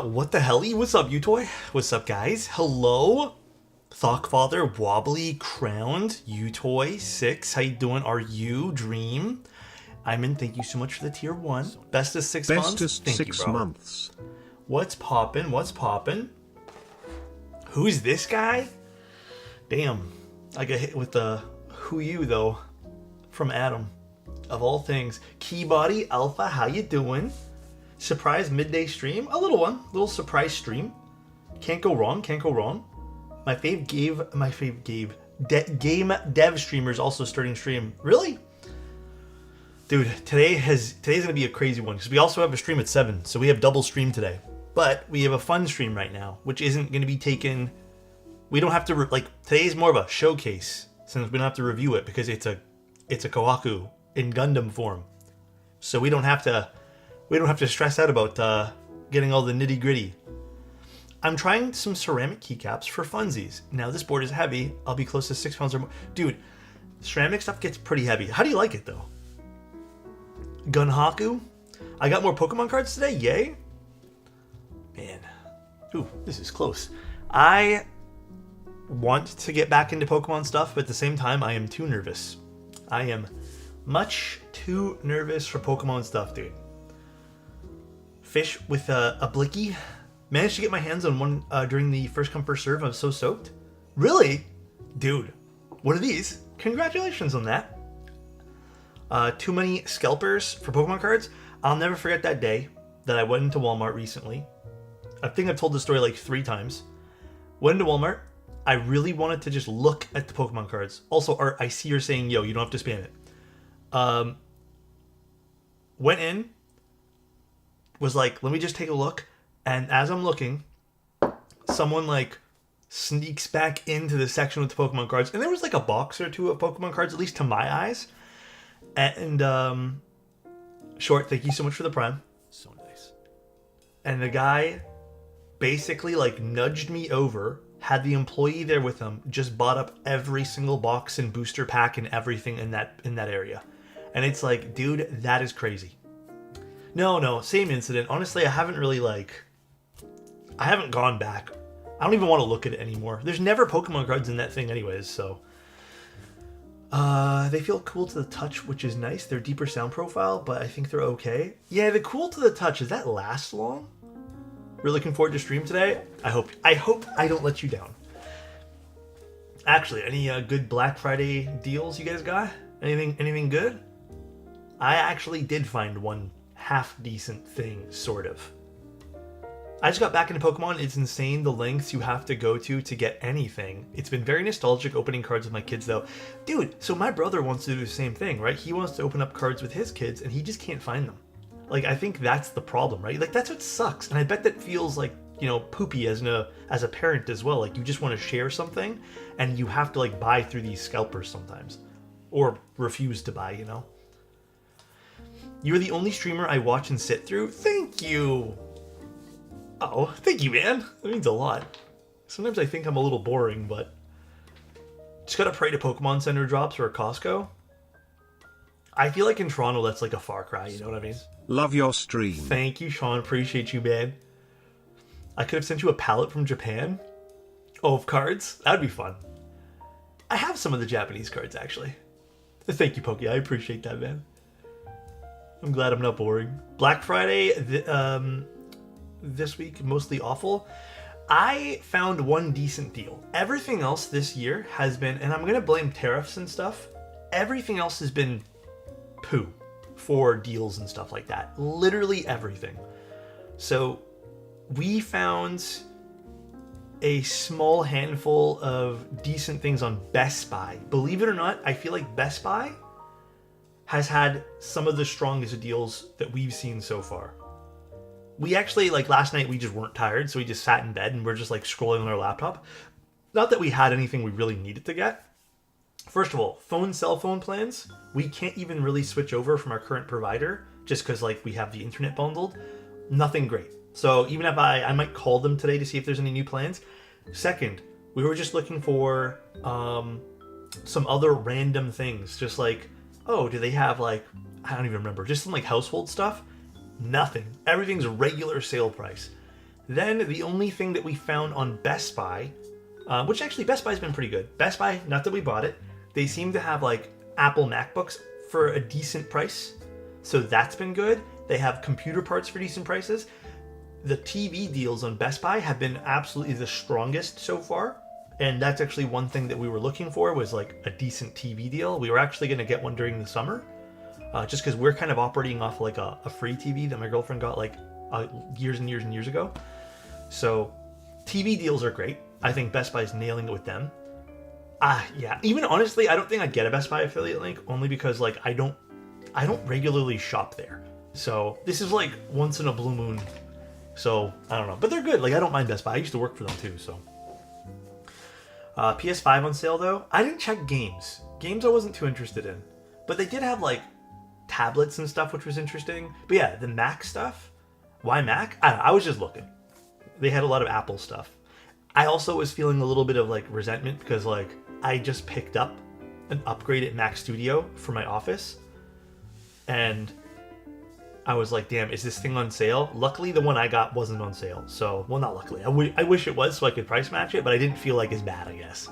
What the hell? What's up, Utoy? What's up, guys? Hello? Thockfather, Wobbly, Crowned, Utoy, 6. How you doing? Are you? Dream. Iman, thank you so much for the tier 1. Bestest 6 months? Bestest Thank 6 you, bro. months. What's poppin'? What's poppin'? Who's this guy? Damn. I got hit with the who you, though, from Adam. Of all things. Keybody, Alpha, how you doing? Surprise midday stream? A little one. Little surprise stream. Can't go wrong. Can't go wrong. My fave game dev streamers also starting stream. Really? Dude, today's gonna be a crazy one because we also have a stream at 7, so we have double stream today. But we have a fun stream right now, which isn't gonna be taken. We don't have to today's more of a showcase since we don't have to review it because it's a Kohaku in Gundam form, so we don't have to stress out about getting all the nitty gritty. I'm trying some ceramic keycaps for funsies. Now this board is heavy. I'll be close to 6 pounds or more. Dude, ceramic stuff gets pretty heavy. How do you like it though? Gunhaku. I got more Pokemon cards today. Yay. Man. Ooh, this is close. I want to get back into Pokemon stuff, but at the same time, I am too nervous. I am much too nervous for Pokemon stuff, dude. Fish with a Blicky. Managed to get my hands on one during the first come first serve. I'm so soaked. Really? Dude, what are these? Congratulations on that. Too many scalpers for Pokemon cards. I'll never forget that day that I went into Walmart recently. I think I've told this story like 3 times. Went into Walmart. I really wanted to just look at the Pokemon cards. Also, Art, I see you're saying, yo, you don't have to spam it. Went in. Was like, let me just take a look. And as I'm looking, someone like sneaks back into the section with the Pokemon cards. And there was like a box or 2 of Pokemon cards, at least to my eyes. And Short, thank you so much for the Prime. So nice. And the guy basically like nudged me over, had the employee there with him, just bought up every single box and booster pack and everything in that area. And it's like, dude, that is crazy. No, same incident. Honestly, I haven't gone back. I don't even want to look at it anymore. There's never Pokemon cards in that thing anyways, so. They feel cool to the touch, which is nice. They're deeper sound profile, but I think they're okay. Yeah, the cool to the touch, does that last long? We're looking forward to stream today. I hope I don't let you down. Actually, any good Black Friday deals you guys got? Anything good? I actually did find one half decent thing, sort of. I just got back into Pokemon. It's insane the lengths you have to go to get anything. It's been very nostalgic opening cards with my kids, though. Dude, so my brother wants to do the same thing, right? He wants to open up cards with his kids, and he just can't find them. Like, I think that's the problem, right? Like, that's what sucks. And I bet that feels like, you know, poopy as a parent as well. Like, you just want to share something, and you have to, like, buy through these scalpers sometimes. Or refuse to buy, you know? You're the only streamer I watch and sit through. Thank you! Oh, thank you, man. That means a lot. Sometimes I think I'm a little boring, but just gotta pray to Pokemon Center drops or a Costco. I feel like in Toronto, that's like a far cry, you know what I mean? Love your stream. Thank you, Sean. Appreciate you, man. I could have sent you a palette from Japan. Oh, of cards? That'd be fun. I have some of the Japanese cards, actually. Thank you, Pokey. I appreciate that, man. I'm glad I'm not boring. Black Friday, this week, mostly awful. I found one decent deal. Everything else this year has been, and I'm going to blame tariffs and stuff, everything else has been poo for deals and stuff like that. Literally everything. So we found a small handful of decent things on Best Buy. Believe it or not, I feel like Best Buy has had some of the strongest deals that we've seen so far. We actually, like last night, we just weren't tired, so we just sat in bed and we're just like scrolling on our laptop. Not that we had anything we really needed to get. First of all, cell phone plans, we can't even really switch over from our current provider just because like we have the internet bundled. Nothing great. So even if I might call them today to see if there's any new plans. Second, we were just looking for some other random things, just like, oh, do they have like, I don't even remember, just some like household stuff. Nothing. Everything's a regular sale price. Then the only thing that we found on Best Buy, which actually Best Buy's been pretty good. Best Buy, not that we bought it, they seem to have like Apple MacBooks for a decent price. So that's been good. They have computer parts for decent prices. The TV deals on Best Buy have been absolutely the strongest so far. And that's actually one thing that we were looking for, was like a decent TV deal. We were actually going to get one during the summer, just because we're kind of operating off like a free TV that my girlfriend got like years and years and years ago. So TV deals are great. I think Best Buy's nailing it with them. Yeah, even honestly, I don't think I'd get a Best Buy affiliate link, only because like I don't regularly shop there. So this is like once in a blue moon. So I don't know, but they're good. Like I don't mind Best Buy. I used to work for them too. So PS5 on sale though. I didn't check games. Games I wasn't too interested in, but they did have like tablets and stuff, which was interesting. But yeah, the Mac stuff. Why Mac? I don't know, I was just looking. They had a lot of Apple stuff. I also was feeling a little bit of like resentment because like I just picked up an upgraded Mac Studio for my office, and I was like, damn, is this thing on sale? Luckily, the one I got wasn't on sale. So, well, not luckily. I wish it was so I could price match it, but I didn't feel like as bad, I guess.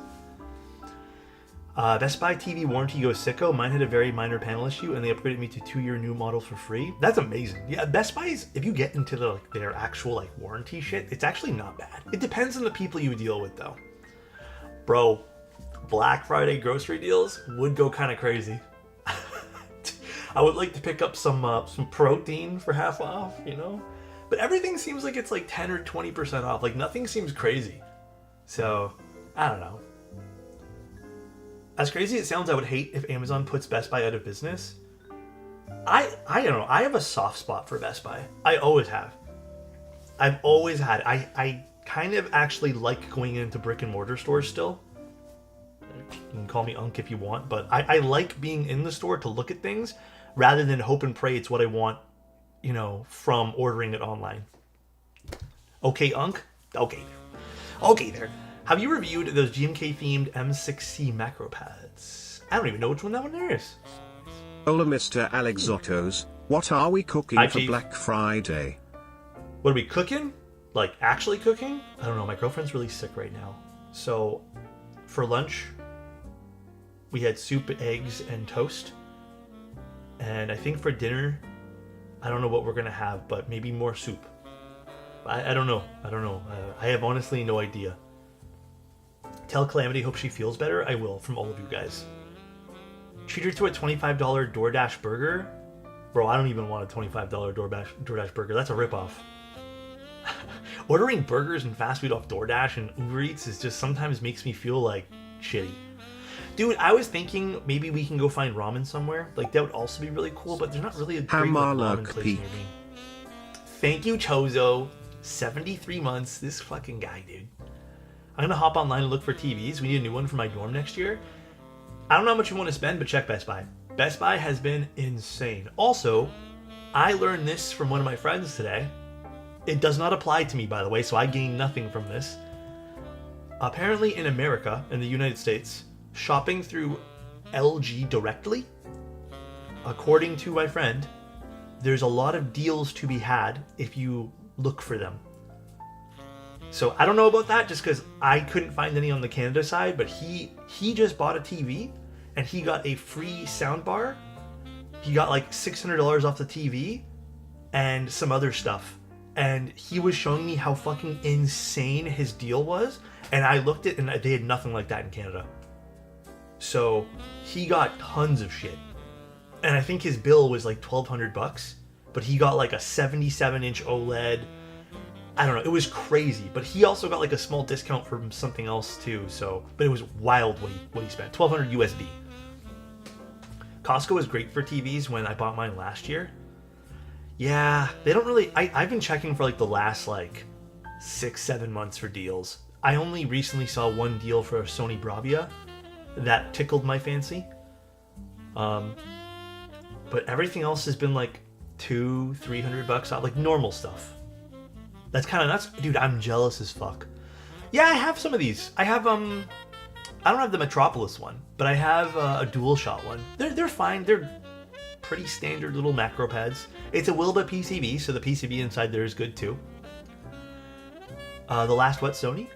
Best Buy TV warranty goes sicko. Mine had a very minor panel issue, and they upgraded me to 2-year new model for free. That's amazing. Yeah, Best Buy's, if you get into their actual like warranty shit, it's actually not bad. It depends on the people you deal with, though. Bro, Black Friday grocery deals would go kind of crazy. I would like to pick up some protein for half off, you know? But everything seems like it's like 10 or 20% off. Like nothing seems crazy. So, I don't know. As crazy as it sounds, I would hate if Amazon puts Best Buy out of business. I don't know. I have a soft spot for Best Buy. I always have. I've always had. I kind of actually like going into brick and mortar stores still. You can call me Unk if you want, but I like being in the store to look at things rather than hope and pray it's what I want, you know, from ordering it online. Okay, Unk? Okay there. Okay there. Have you reviewed those GMK themed M6C macro pads? I don't even know which one that one there is. Hola, Mr. Alexotos. What are we cooking Hi, for Chief. Black Friday? What are we cooking? Like actually cooking? I don't know. My girlfriend's really sick right now. So for lunch, we had soup, eggs, and toast. And I think for dinner, I don't know what we're going to have, but maybe more soup. I don't know. I have honestly no idea. Tell Calamity hope she feels better. I will, from all of you guys. Treat her to a $25 DoorDash burger. Bro, I don't even want a $25 DoorDash burger. That's a ripoff. Ordering burgers and fast food off DoorDash and Uber Eats is just sometimes makes me feel like shitty. Dude, I was thinking maybe we can go find ramen somewhere. Like, that would also be really cool, but there's not really a great ramen place near me. Thank you, Chozo. 73 months. This fucking guy, dude. I'm gonna hop online and look for TVs. We need a new one for my dorm next year. I don't know how much you want to spend, but check Best Buy. Best Buy has been insane. Also, I learned this from one of my friends today. It does not apply to me, by the way, so I gain nothing from this. Apparently in America, in the United States, shopping through LG directly, according to my friend, there's a lot of deals to be had if you look for them. So I don't know about that just because I couldn't find any on the Canada side, but he just bought a TV and he got a free soundbar. He got like $600 off the TV and some other stuff. And he was showing me how fucking insane his deal was. And I looked at it and they had nothing like that in Canada. So he got tons of shit. And I think his bill was like $1,200, but he got like a 77-inch OLED. I don't know, it was crazy, but he also got like a small discount from something else too, so, but it was wild what he spent, $1,200 USD. Costco is great for TVs when I bought mine last year. Yeah, they don't really, I've been checking for like the last like 6-7 months for deals. I only recently saw one deal for a Sony Bravia that tickled my fancy. But everything else has been like $200-300 off, like normal stuff. That's kind of nuts. Dude, I'm jealous as fuck. Yeah, I have some of these. I have, I don't have the Metropolis one, but I have a DualShot one. They're fine. They're pretty standard little macro pads. It's a Wilba PCB, so the PCB inside there is good too. The last what, Sony?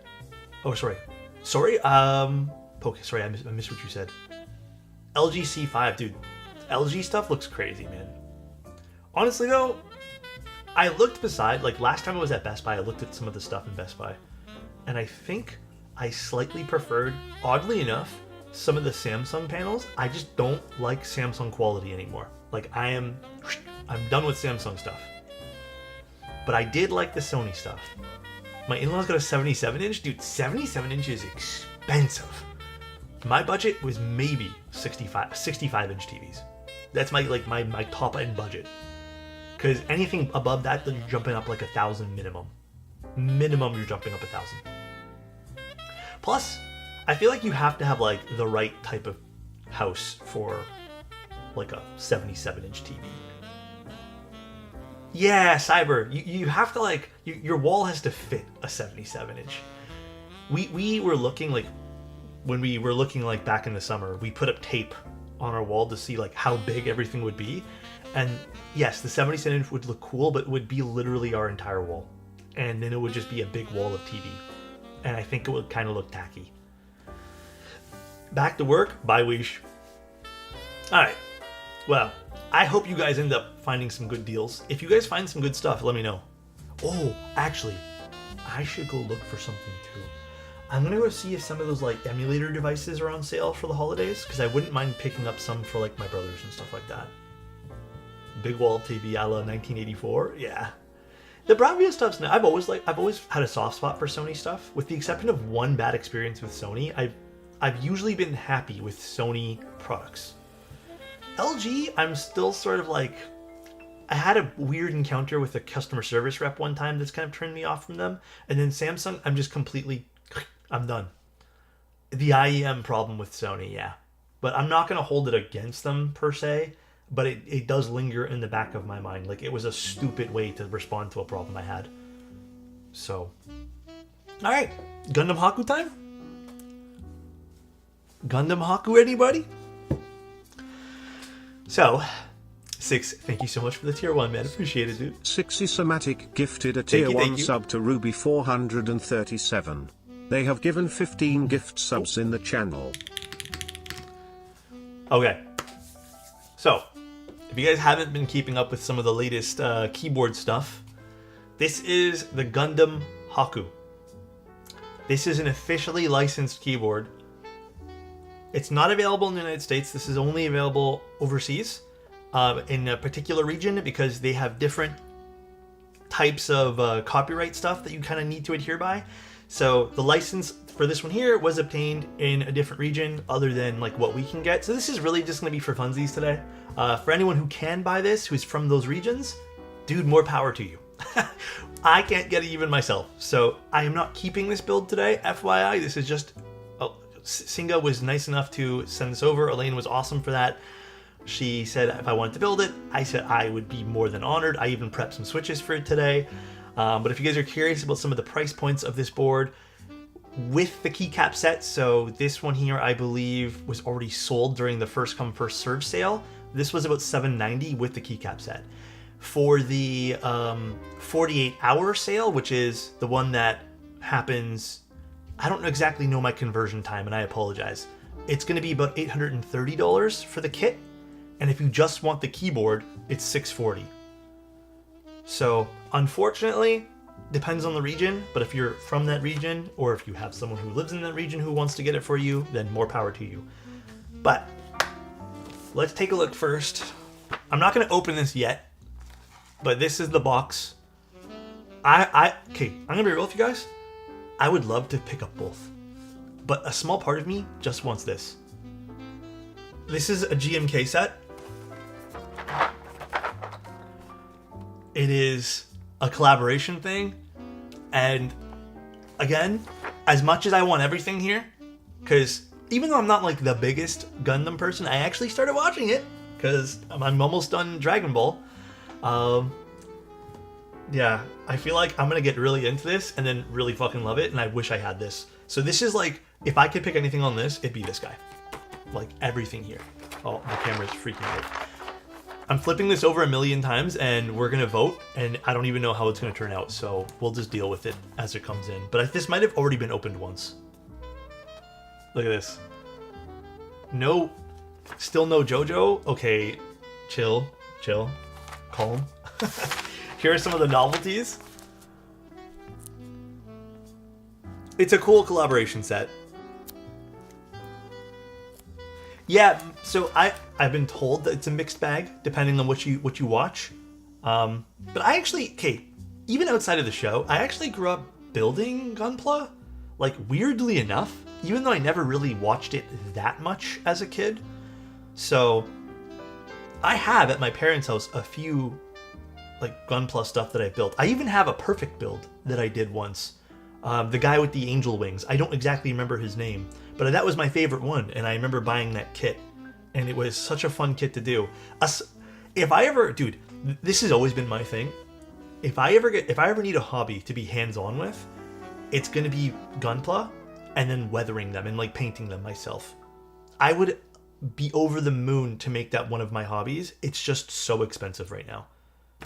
Oh, sorry. Sorry, okay, sorry, I missed what you said. LG C5, dude. LG stuff looks crazy, man. Honestly, though, I looked beside, like, last time I was at Best Buy, I looked at some of the stuff in Best Buy. And I think I slightly preferred, oddly enough, some of the Samsung panels. I just don't like Samsung quality anymore. Like, I'm done with Samsung stuff. But I did like the Sony stuff. My in-laws got a 77-inch. Dude, 77-inch is expensive. My budget was maybe 65-inch TVs. That's my top-end budget. Because anything above that, then you're jumping up like 1,000 minimum. Minimum, you're jumping up 1,000. Plus, I feel like you have to have like the right type of house for like a 77-inch TV. Yeah, Cyber, you have to like, your wall has to fit a 77-inch. We were looking like, when we were looking like back in the summer, we put up tape on our wall to see like how big everything would be. And yes, the 77-inch would look cool, but it would be literally our entire wall. And then it would just be a big wall of TV. And I think it would kind of look tacky. Back to work, bye Weesh. Alright, well, I hope you guys end up finding some good deals. If you guys find some good stuff, let me know. Oh, actually, I should go look for something too. I'm gonna go see if some of those like emulator devices are on sale for the holidays, because I wouldn't mind picking up some for like my brothers and stuff like that. Big wall TV a la 1984, yeah. The Bravia stuff's now. I've always had a soft spot for Sony stuff, with the exception of one bad experience with Sony. I've usually been happy with Sony products. LG, I'm still sort of like, I had a weird encounter with a customer service rep one time that's kind of turned me off from them. And then Samsung, I'm just completely, I'm done. The IEM problem with Sony, yeah. But I'm not going to hold it against them per se, but it does linger in the back of my mind. Like, it was a stupid way to respond to a problem I had. So, alright, Gundam Haku time? Gundam Haku, anybody? So, Six, thank you so much for the tier 1, man. Appreciate it, dude. Sixy Somatic gifted a tier 1 sub to Ruby 437. They have given 15 gift subs in the channel. Okay. So, if you guys haven't been keeping up with some of the latest keyboard stuff, this is the Gundam Haku. This is an officially licensed keyboard. It's not available in the United States. This is only available overseas. In a particular region, because they have different types of copyright stuff that you kind of need to adhere by. So the license for this one here was obtained in a different region other than like what we can get. So this is really just going to be for funsies today. For anyone who can buy this, who's from those regions, dude, more power to you. I can't get it even myself. So I am not keeping this build today. FYI, this is just, Singa was nice enough to send this over. Elaine was awesome for that. She said if I wanted to build it, I said I would be more than honored. I even prepped some switches for it today. But if you guys are curious about some of the price points of this board with the keycap set, so this one here I believe was already sold during the first come first serve sale. This was about $790 with the keycap set. For the 48-hour sale, which is the one that happens, I don't exactly know my conversion time, and I apologize. It's going to be about $830 for the kit. And if you just want the keyboard, it's $640. So, unfortunately, depends on the region, but if you're from that region, or if you have someone who lives in that region who wants to get it for you, then more power to you. But, let's take a look first. I'm not going to open this yet, but this is the box. Okay, I'm going to be real with you guys. I would love to pick up both, but a small part of me just wants this. This is a GMK set. It is a collaboration thing, and again, as much as I want everything here, because even though I'm not like the biggest Gundam person, I actually started watching it because I'm almost done Dragon Ball. Yeah, I feel like I'm gonna get really into this and then really fucking love it, and I wish I had this. So this is like, if I could pick anything on this, it'd be this guy. Like everything here. Oh, my camera's freaking out. I'm flipping this over a million times, and we're gonna vote, and I don't even know how it's gonna turn out, so we'll just deal with it as it comes in. But this might have already been opened once. Look at this. No, still no JoJo. Okay, chill, calm. Here are some of the novelties. It's a cool collaboration set. Yeah, so I've been told that it's a mixed bag depending on what you watch. But I actually, okay, even outside of the show, I actually grew up building Gunpla, like weirdly enough, even though I never really watched it that much as a kid. So I have at my parents' house a few like Gunpla stuff that I built. I even have a perfect build that I did once. The guy with the angel wings. I don't exactly remember his name, but that was my favorite one, and I remember buying that kit, and it was such a fun kit to do. If I ever, dude, this has always been my thing. If I ever need a hobby to be hands-on with, it's gonna be Gunpla, and then weathering them and like painting them myself. I would be over the moon to make that one of my hobbies. It's just so expensive right now.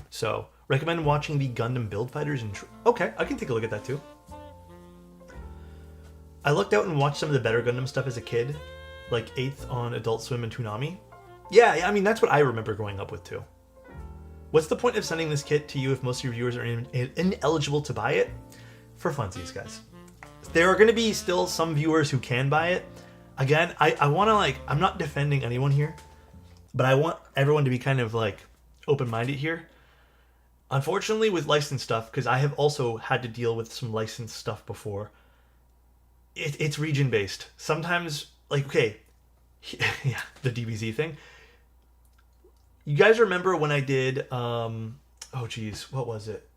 So recommend watching the Gundam Build Fighters. Okay, I can take a look at that too. I looked out and watched some of the better Gundam stuff as a kid, like 8th on Adult Swim and Toonami. Yeah, I mean, that's what I remember growing up with too. What's the point of sending this kit to you if most of your viewers are ineligible to buy it? For funsies, guys. There are going to be still some viewers who can buy it. Again, I want to, like, I'm not defending anyone here, but I want everyone to be kind of, like, open-minded here. Unfortunately, with licensed stuff, because I have also had to deal with some licensed stuff before, it's region-based. Sometimes, like, okay, yeah, the DBZ thing. You guys remember when I did, oh geez, what was it?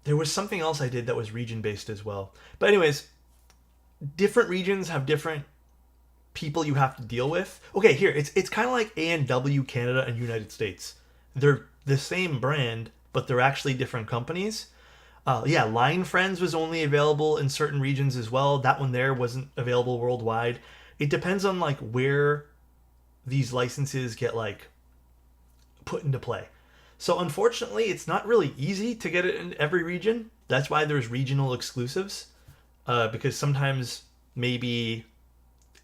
There was something else I did that was region-based as well. But anyways, different regions have different people you have to deal with. Okay, here, it's kind of like A&W Canada and United States. They're the same brand, but they're actually different companies. Yeah, Line Friends was only available in certain regions as well. That one there wasn't available worldwide. It depends on like where these licenses get like put into play. So unfortunately, it's not really easy to get it in every region. That's why there's regional exclusives. Because sometimes maybe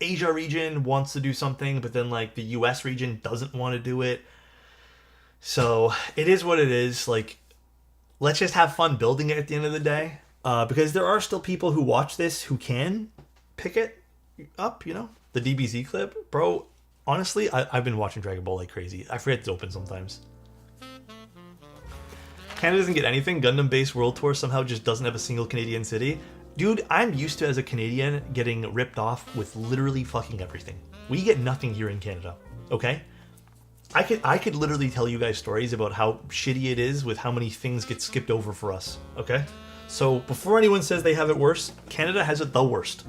Asia region wants to do something, but then like the US region doesn't want to do it. So it is what it is. Like, let's just have fun building it at the end of the day. Because there are still people who watch this who can pick it up, you know? The DBZ clip. Bro, honestly, I've been watching Dragon Ball like crazy. I forget it's open sometimes. Canada doesn't get anything. Gundam-based World Tour somehow just doesn't have a single Canadian city. Dude, I'm used to, as a Canadian, getting ripped off with literally fucking everything. We get nothing here in Canada, okay? I could literally tell you guys stories about how shitty it is with how many things get skipped over for us, okay? So before anyone says they have it worse, Canada has it the worst.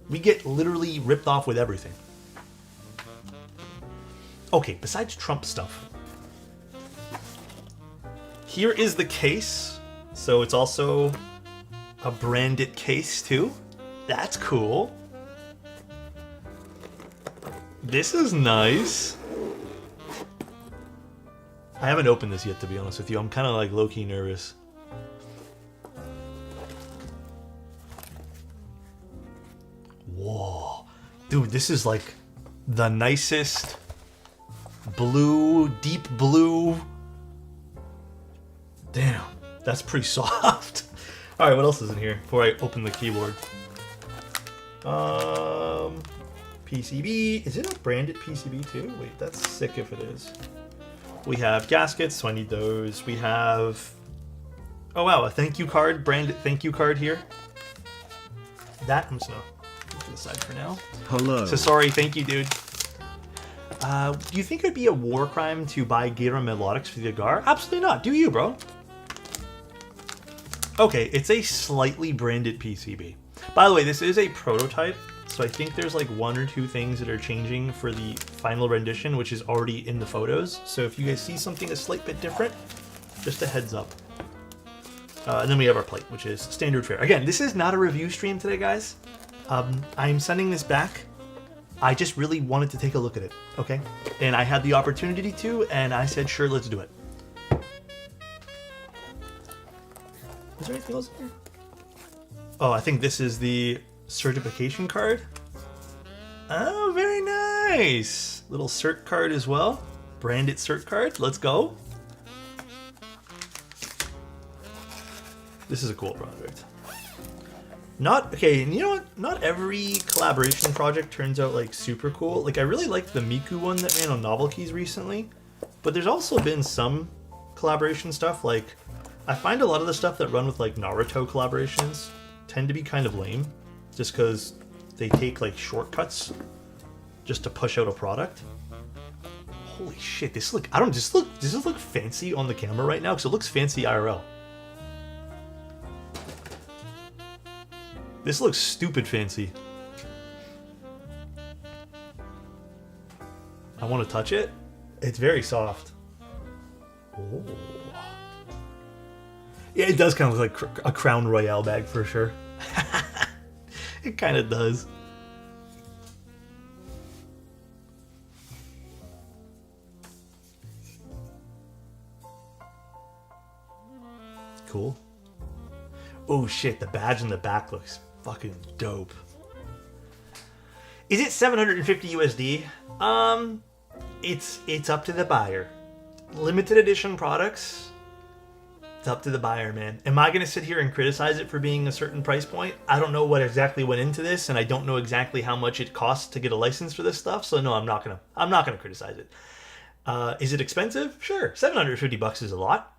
We get literally ripped off with everything. Okay, besides Trump stuff. Here is the case. So it's also a branded case too. That's cool. This is nice. I haven't opened this yet, to be honest with you. I'm kind of like low-key nervous. Whoa. Dude, this is like the nicest blue, deep blue. Damn, that's pretty soft. All right, what else is in here before I open the keyboard? PCB. Is it a branded PCB too? Wait, that's sick if it is. We have gaskets, so I need those. We have, oh wow, a thank you card, branded thank you card here. That I'm just gonna put to the side for now. Hello. So sorry, thank you, dude. Do you think it would be a war crime to buy Gator Melodics for the Agar? Absolutely not. Do you, bro? Okay, it's a slightly branded PCB. By the way, this is a prototype, so I think there's like 1 or 2 things that are changing for the final rendition, which is already in the photos. So if you guys see something a slight bit different, just a heads up. And then we have our plate, which is standard fare. Again, this is not a review stream today, guys. I'm sending this back I just really wanted to take a look at it, okay? And I had the opportunity to, and I said, sure, let's do it. Is there anything else in here? Oh, I think this is the certification card. Oh, very nice. Little cert card as well. Branded cert card. Let's go. This is a cool project. Okay, and you know what? Not every collaboration project turns out like super cool. Like I really liked the Miku one that ran on Novel Keys recently, but there's also been some collaboration stuff. Like I find a lot of the stuff that run with like Naruto collaborations tend to be kind of lame, just because they take like shortcuts just to push out a product. Holy shit! Does this look fancy on the camera right now? Because it looks fancy IRL. This looks stupid fancy. I want to touch it. It's very soft. Oh. Yeah, it does kind of look like a Crown Royale bag for sure. It kind of does. Cool. Oh shit, the badge in the back looks fucking dope. Is it 750 USD? It's up to the buyer. Limited edition products, it's up to the buyer, man. Am I gonna sit here and criticize it for being a certain price point? I don't know what exactly went into this, and I don't know exactly how much it costs to get a license for this stuff. So no, I'm not gonna criticize it. Is it expensive? Sure, 750 bucks is a lot,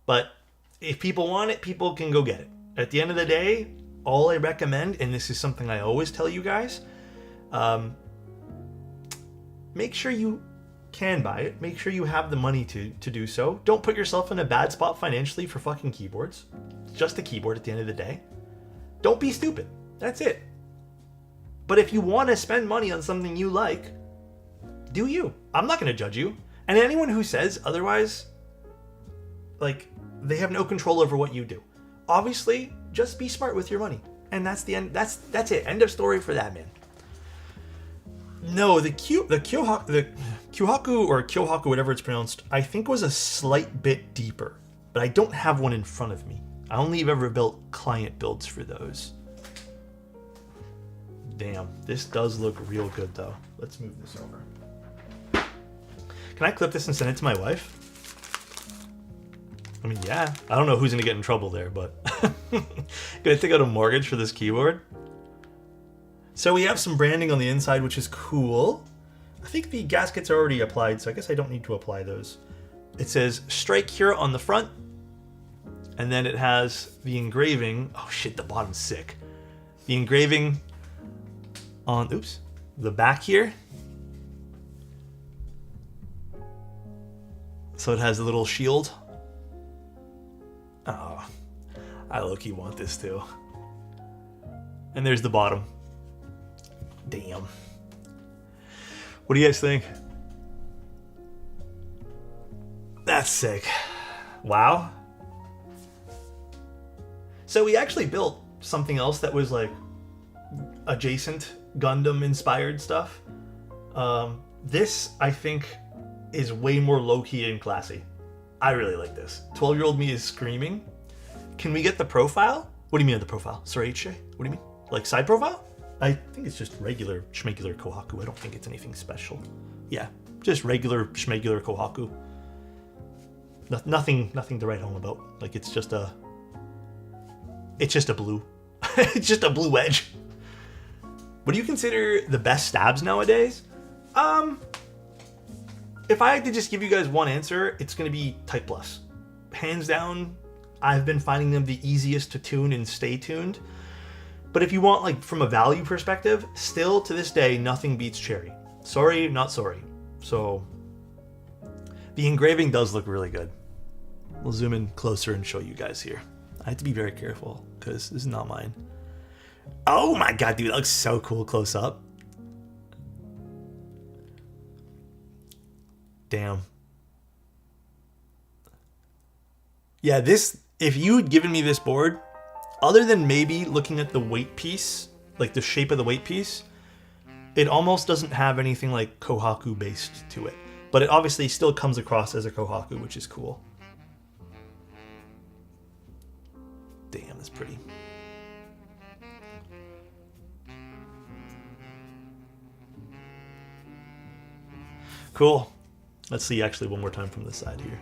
but if people want it, people can go get it. At the end of the day, all I recommend, and this is something I always tell you guys, make sure you can buy it. Make sure you have the money to do so. Don't put yourself in a bad spot financially for fucking keyboards. It's just a keyboard at the end of the day. Don't be stupid. That's it. But if you want to spend money on something you like, do you. I'm not going to judge you. And anyone who says otherwise, like, they have no control over what you do. Obviously, just be smart with your money. And that's the end. That's it. End of story for that, man. No, the Kyohaku, or Kyohaku, whatever it's pronounced, I think was a slight bit deeper. But I don't have one in front of me. I only have ever built client builds for those. Damn, this does look real good, though. Let's move this over. Can I clip this and send it to my wife? I mean, yeah. I don't know who's gonna get in trouble there, but gonna take out a mortgage for this keyboard. So we have some branding on the inside, which is cool. I think the gaskets are already applied, so I guess I don't need to apply those. It says Strike Here on the front, and then it has the engraving. Oh shit, the bottom's sick. The engraving on, oops, the back here. So it has a little shield. Oh, I low-key want this too. And there's the bottom. Damn. What do you guys think? That's sick. Wow. So we actually built something else that was like adjacent Gundam inspired stuff. This, I think, is way more low-key and classy. I really like this. 12-year-old me is screaming. Can we get the profile? What do you mean the profile? Sorry, HJ? What do you mean? Like side profile? I think it's just regular schmegular Kohaku. I don't think it's anything special. Yeah, just regular schmegular Kohaku. Nothing to write home about. Like it's just a blue. It's just a blue edge. What do you consider the best stabs nowadays? If I had to just give you guys one answer, it's going to be Type Plus. Hands down, I've been finding them the easiest to tune and stay tuned. But if you want, like, from a value perspective, still to this day, nothing beats Cherry. Sorry, not sorry. So, the engraving does look really good. We'll zoom in closer and show you guys here. I have to be very careful, because this is not mine. Oh my god, dude, that looks so cool close up. Damn. Yeah, this, if you had given me this board, other than maybe looking at the weight piece, like the shape of the weight piece, It almost doesn't have anything like Kohaku based to it, but it obviously still comes across as a Kohaku, which is cool. Damn, that's pretty. Cool. Let's see actually one more time from this side here.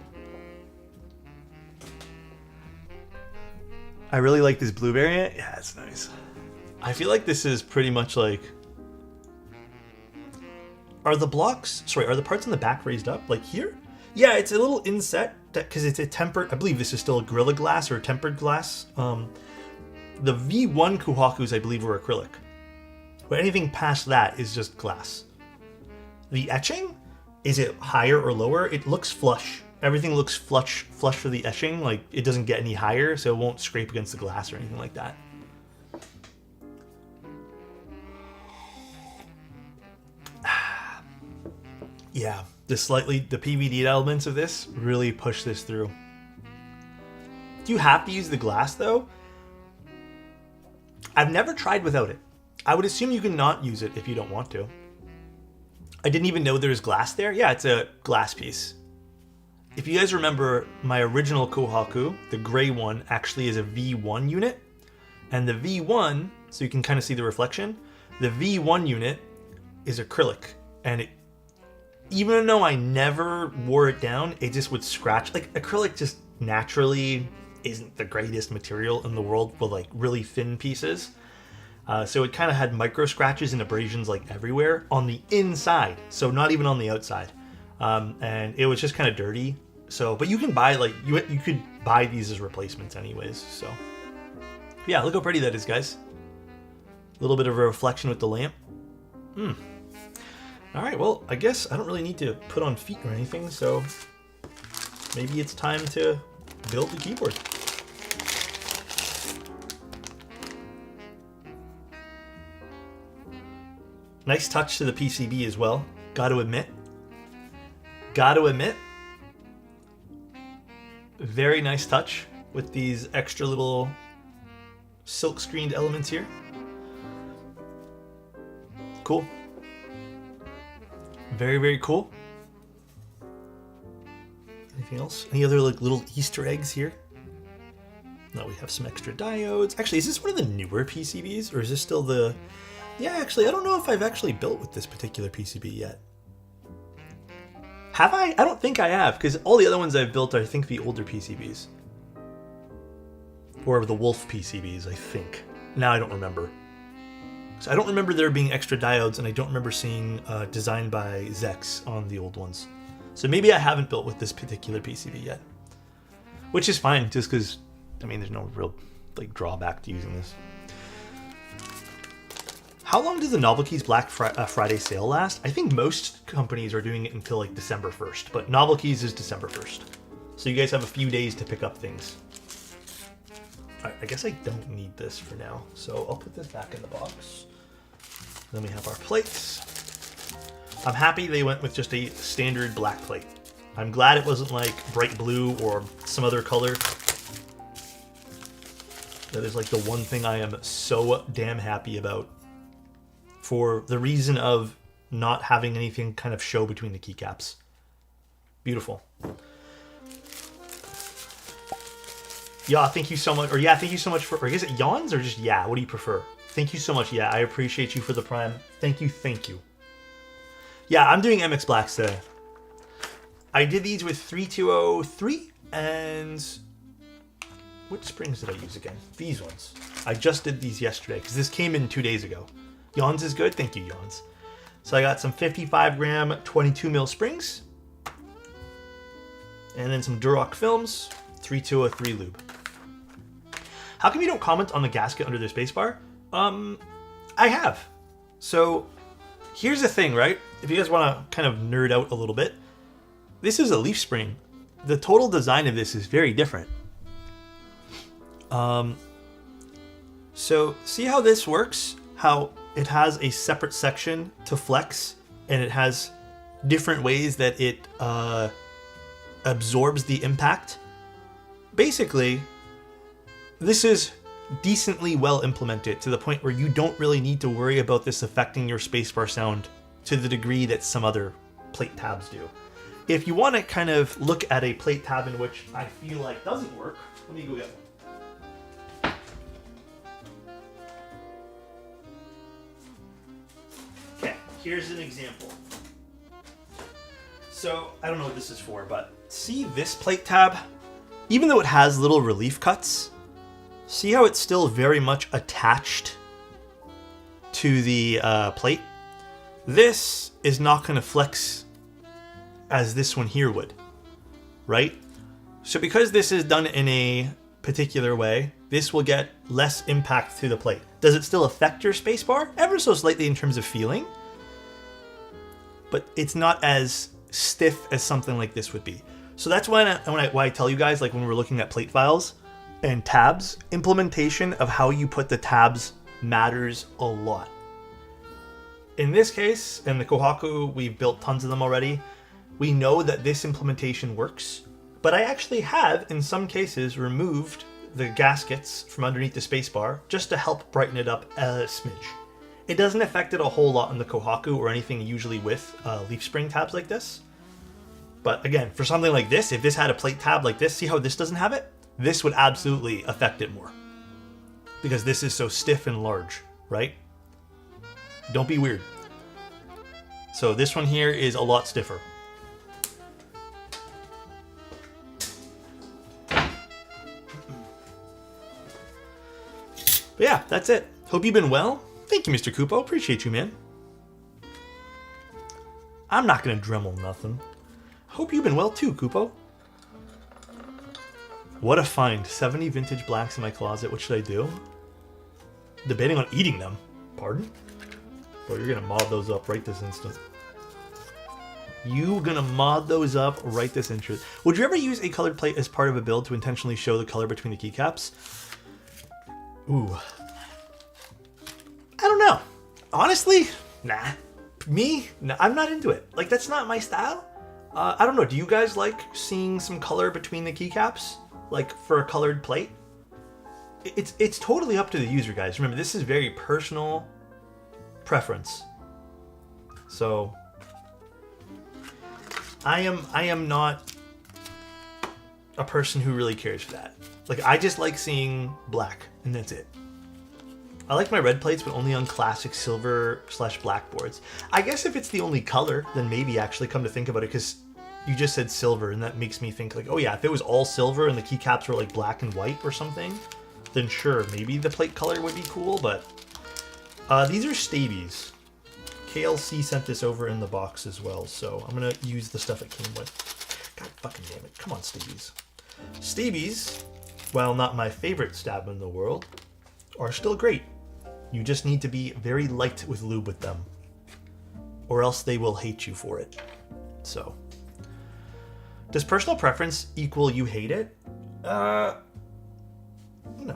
I really like this blue variant. Yeah, it's nice. I feel like this is pretty much like... Are the blocks... Sorry, are the parts in the back raised up? Like here? Yeah, it's a little inset because it's a tempered... I believe this is still a Gorilla Glass or a tempered glass. The V1 Kohakus, I believe, were acrylic. But anything past that is just glass. The etching? Is it higher or lower? It looks flush. Everything looks flush for the etching. Like, it doesn't get any higher, so it won't scrape against the glass or anything like that. Yeah, the PVD elements of this really push this through. Do you have to use the glass, though? I've never tried without it. I would assume you can not use it if you don't want to. I didn't even know there's glass there. Yeah, it's a glass piece. If you guys remember, my original Kohaku, the gray one, actually is a V1 unit. And the V1, so you can kind of see the reflection, the V1 unit is acrylic. And even though I never wore it down, it just would scratch. Like, acrylic just naturally isn't the greatest material in the world with like really thin pieces. So it kind of had micro scratches and abrasions like everywhere on the inside, so not even on the outside. And it was just kind of dirty. So, but you can buy like you could buy these as replacements anyways. So yeah, look how pretty that is, guys. A little bit of a reflection with the lamp. All right, well, I guess I don't really need to put on feet or anything, so maybe it's time to build the keyboard. Nice touch to the PCB as well. Got to admit. Very nice touch with these extra little silk screened elements here. Cool. Very, very cool. Anything else? Any other like little Easter eggs here? No, we have some extra diodes. Actually, is this one of the newer PCBs, or is this still the... Yeah, actually, I don't know if I've actually built with this particular PCB yet. Have I? I don't think I have, because all the other ones I've built are, I think, the older PCBs. Or the Wolf PCBs, I think. Now I don't remember. So I don't remember there being extra diodes, and I don't remember seeing designed by Zex on the old ones. So maybe I haven't built with this particular PCB yet. Which is fine, just because, I mean, there's no real like drawback to using this. How long does the Novelties Black Friday sale last? I think most companies are doing it until like December 1st, but Novelties is December 1st. So you guys have a few days to pick up things. All right, I guess I don't need this for now, so I'll put this back in the box. Then we have our plates. I'm happy they went with just a standard black plate. I'm glad it wasn't like bright blue or some other color. That is like the one thing I am so damn happy about, for the reason of not having anything kind of show between the keycaps. Beautiful. Yeah, thank you so much. Or yeah, thank you so much for... Or is it yawns or just yeah? What do you prefer? Thank you so much. Yeah, I appreciate you for the prime. Thank you, thank you. Yeah, I'm doing MX Blacks today. I did these with 3203 and... Which springs did I use again? These ones. I just did these yesterday because this came in 2 days ago. Yawns is good. Thank you, Yawns. So I got some 55 gram 22 mil springs. And then some Duroc films. 3203 lube. How come you don't comment on the gasket under the spacebar? I have. So here's the thing, right? If you guys want to kind of nerd out a little bit. This is a leaf spring. The total design of this is very different. So see how this works? How it has a separate section to flex, and it has different ways that it absorbs the impact. Basically, this is decently well implemented to the point where you don't really need to worry about this affecting your spacebar sound to the degree that some other plate tabs do. If you want to kind of look at a plate tab in which I feel like doesn't work, let me go get one. Okay, here's an example. So, I don't know what this is for, but see this plate tab? Even though it has little relief cuts, see how it's still very much attached to the plate? This is not going to flex as this one here would, right? So because this is done in a particular way, this will get less impact to the plate. Does it still affect your spacebar? Ever so slightly in terms of feeling, but it's not as stiff as something like this would be. So that's why I tell you guys, like when we're looking at plate files and tabs, implementation of how you put the tabs matters a lot. In this case, in the Kohaku, we've built tons of them already. We know that this implementation works, but I actually have, in some cases, removed the gaskets from underneath the spacebar just to help brighten it up a smidge. It doesn't affect it a whole lot in the Kohaku or anything usually with leaf spring tabs like this. But again, for something like this, if this had a plate tab like this, see how this doesn't have it? This would absolutely affect it more. Because this is so stiff and large, right? Don't be weird. So this one here is a lot stiffer. But yeah, that's it. Hope you've been well. Thank you, Mr. Kupo. Appreciate you, man. I'm not gonna Dremel nothing. Hope you've been well too, Kupo. What a find. 70 vintage blacks in my closet. What should I do? Debating on eating them. Pardon? Bro, you're gonna mod those up right this instant. You gonna mod those up right this instant. Would you ever use a colored plate as part of a build to intentionally show the color between the keycaps? Ooh. I don't know. Honestly, nah. Me? No, I'm not into it. Like, that's not my style. I don't know. Do you guys like seeing some color between the keycaps? Like, for a colored plate? It's totally up to the user, guys. Remember, this is very personal preference. So, I am not a person who really cares for that. Like, I just like seeing black, and that's it. I like my red plates, but only on classic silver/black boards. I guess if it's the only color, then maybe actually come to think about it, because you just said silver, and that makes me think like, oh yeah, if it was all silver and the keycaps were like black and white or something, then sure, maybe the plate color would be cool, but these are Stabies. KLC sent this over in the box as well, so I'm gonna use the stuff it came with. God fucking damn it. Come on, Stabies. Stabies, while not my favorite stab in the world, are still great. You just need to be very light with lube with them, or else they will hate you for it. So, does personal preference equal you hate it? No,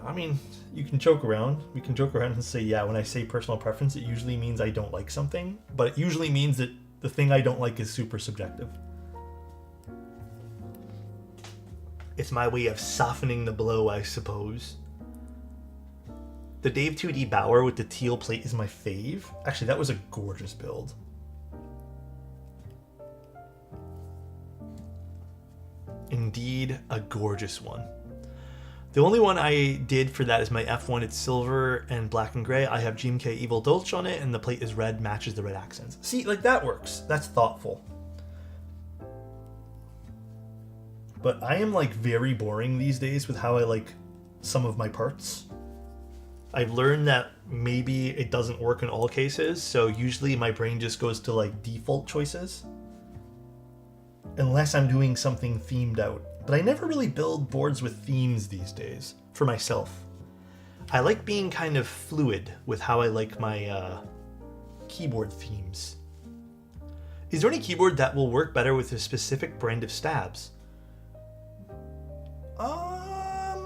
I mean, you can joke around. We can joke around and say, yeah, when I say personal preference, it usually means I don't like something, but it usually means that the thing I don't like is super subjective. It's my way of softening the blow, I suppose. The Dave 2D Bauer with the teal plate is my fave. Actually, that was a gorgeous build. Indeed, a gorgeous one. The only one I did for that is my F1. It's silver and black and gray. I have GMK Evil Dolce on it, and the plate is red, matches the red accents. See, like, that works. That's thoughtful. But I am, like, very boring these days with how I like some of my parts. I've learned that maybe it doesn't work in all cases, so usually my brain just goes to, like, default choices. Unless I'm doing something themed out. But I never really build boards with themes these days, for myself. I like being kind of fluid with how I like my keyboard themes. Is there any keyboard that will work better with a specific brand of stabs? I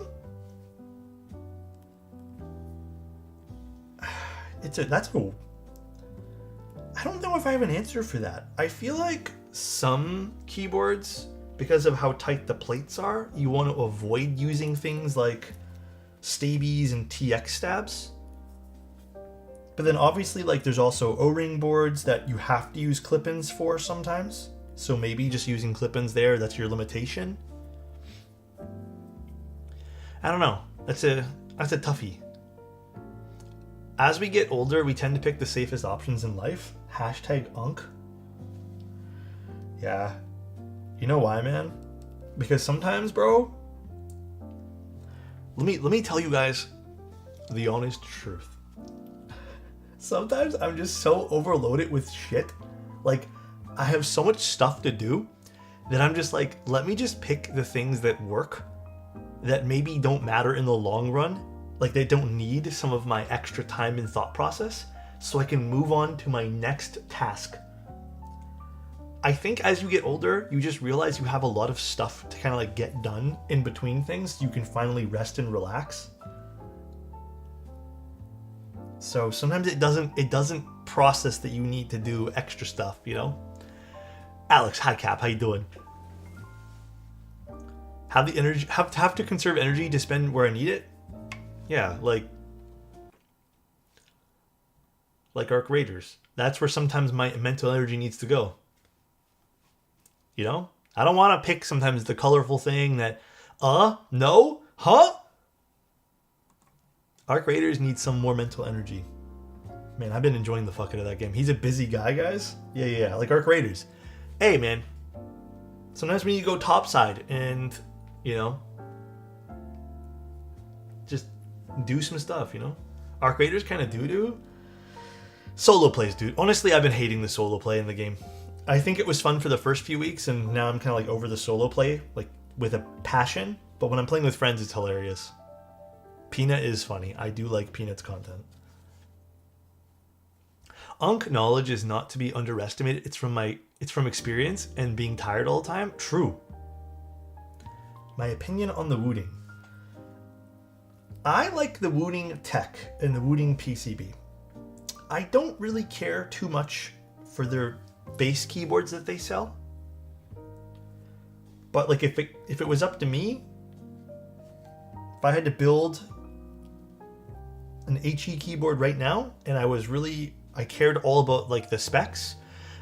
don't know if I have an answer for that. I feel like some keyboards, because of how tight the plates are, you want to avoid using things like stabies and TX stabs. But then obviously, like, there's also O-ring boards that you have to use clip-ins for sometimes. So maybe just using clip-ins there, that's your limitation. I don't know. That's a toughie. As we get older, we tend to pick the safest options in life. #Unk. Yeah. You know why, man? Because sometimes, bro, let me tell you guys the honest truth. Sometimes I'm just so overloaded with shit. Like, I have so much stuff to do that I'm just like, let me just pick the things that work, that maybe don't matter in the long run. Like, they don't need some of my extra time and thought process, so I can move on to my next task. I think as you get older, you just realize you have a lot of stuff to kind of like get done in between things. You can finally rest and relax. So sometimes it doesn't process that you need to do extra stuff, you know? Alex, hi Cap, how you doing? Have the energy, have to conserve energy to spend where I need it? Yeah, like Arc Raiders. That's where sometimes my mental energy needs to go. You know? I don't want to pick sometimes the colorful thing that, no, huh? Arc Raiders needs some more mental energy. Man, I've been enjoying the fuck out of that game. He's a busy guy, guys. Yeah, like Arc Raiders. Hey, man. Sometimes we need to go topside and, you know, just do some stuff, you know? Arc Raiders kind of doo-doo. Solo plays, dude. Honestly, I've been hating the solo play in the game. I think it was fun for the first few weeks, and now I'm kind of like over the solo play, like with a passion. But when I'm playing with friends, it's hilarious. Peanut is funny. I do like Peanut's content. Unk knowledge is not to be underestimated. It's from experience and being tired all the time. True. My opinion on the wooting. I like the wooting tech and the wooting PCB. I don't really care too much for their base keyboards that they sell. But like if it was up to me, if I had to build an HE keyboard right now and I cared all about like the specs,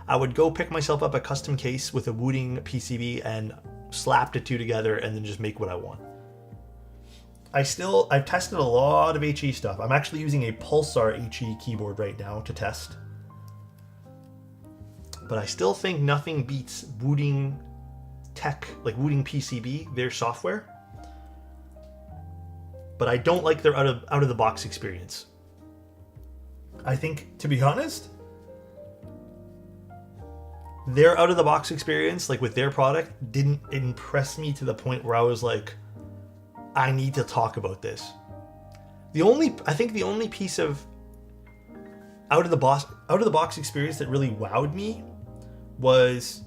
I would go pick myself up a custom case with a wooting PCB and slap the two together and then just make what I want. I've tested a lot of HE stuff. I'm actually using a Pulsar HE keyboard right now to test. But I still think nothing beats wooting tech, like wooting PCB, their software. But I don't like their out of the box experience. I think, to be honest, their out of the box experience, like with their product, didn't impress me to the point where I was like, I need to talk about this. I think the only piece of out of the box experience that really wowed me was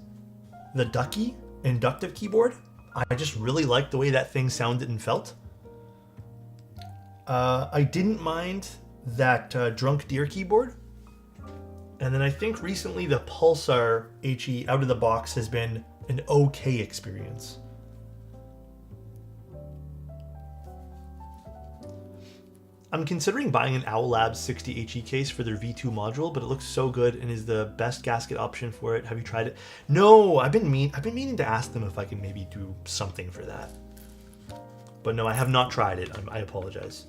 the Ducky inductive keyboard. I just really liked the way that thing sounded and felt. I didn't mind that Drunk Deer keyboard. And then I think recently the Pulsar HE out of the box has been an okay experience. I'm considering buying an Owl Labs 60 HE case for their V2 module, but it looks so good and is the best gasket option for it. Have you tried it? No, I've been meaning to ask them if I can maybe do something for that. But no, I have not tried it. I apologize.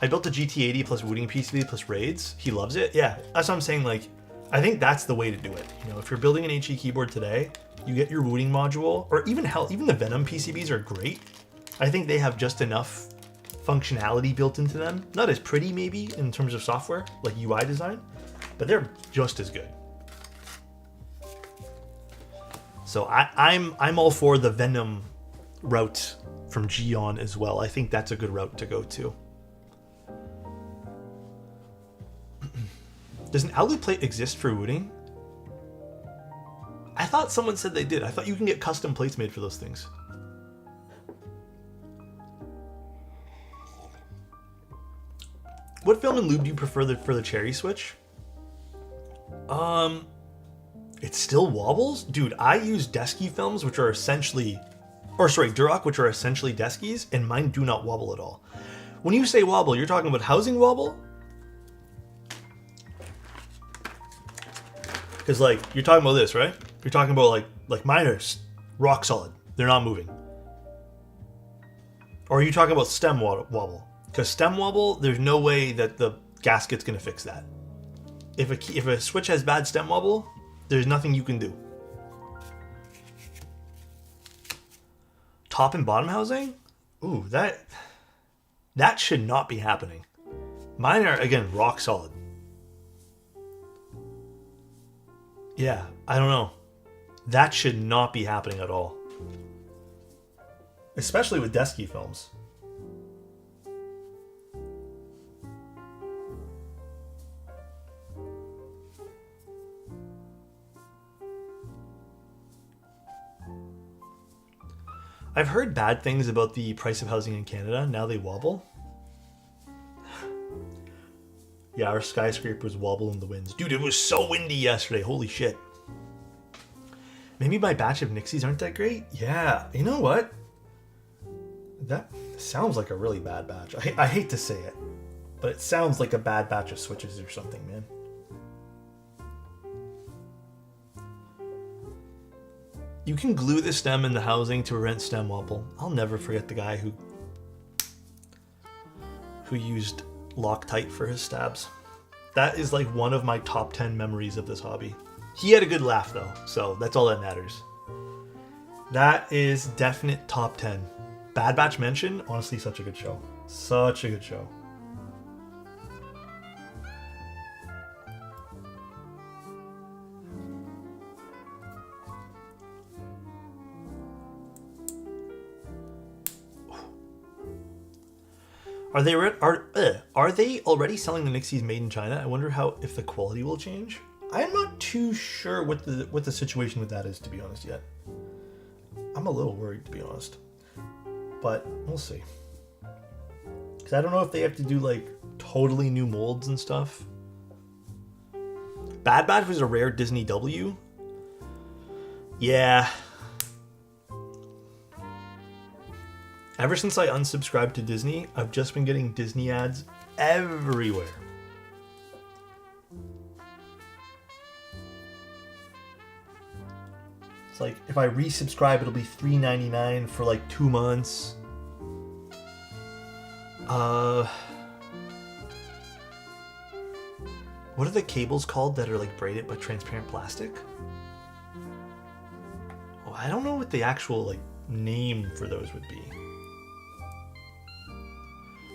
I built a GT80 plus wooting PCB plus raids. He loves it. Yeah, that's what I'm saying. Like, I think that's the way to do it. You know, if you're building an HE keyboard today, you get your wooting module, or even the Venom PCBs are great. I think they have just enough functionality built into them. Not as pretty maybe in terms of software, like UI design, but they're just as good. So I'm all for the Venom route from Gion as well. I think that's a good route to go to. Does an outlet plate exist for wooting? I thought someone said they did. I thought you can get custom plates made for those things. What film and lube do you prefer for the cherry switch? It still wobbles? Dude, I use Desky films, which are essentially or sorry, Duroc, which are essentially deskies, and mine do not wobble at all. When you say wobble, you're talking about housing wobble? Because like, you're talking about this, right? You're talking about like mine are rock solid. They're not moving. Or are you talking about stem wobble? Because stem wobble, there's no way that the gasket's going to fix that. If a switch has bad stem wobble, there's nothing you can do. Top and bottom housing? Ooh, that should not be happening. Mine are, again, rock solid. Yeah, I don't know. That should not be happening at all. Especially with Desky films. I've heard bad things about the price of housing in Canada. Now they wobble. Yeah, our skyscrapers wobble in the winds. Dude, it was so windy yesterday. Holy shit. Maybe my batch of Nixies aren't that great? Yeah, you know what? That sounds like a really bad batch. I hate to say it, but it sounds like a bad batch of switches or something, man. You can glue the stem in the housing to prevent stem wobble. I'll never forget the guy who used Loctite for his stabs. That is like one of my top 10 memories of this hobby. He had a good laugh though, so that's all that matters. That is definite top 10. Bad Batch mention, honestly, such a good show. Such a good show. Are they already selling the Nixies made in China? I wonder if the quality will change. I'm not too sure what the situation with that is, to be honest, yet. I'm a little worried, to be honest. But we'll see. Because I don't know if they have to do like totally new molds and stuff. Bad Batch was a rare Disney W. Yeah. Ever since I unsubscribed to Disney, I've just been getting Disney ads everywhere. It's like, if I resubscribe, it'll be $3.99 for like 2 months. What are the cables called that are like braided but transparent plastic? Oh, I don't know what the actual like name for those would be.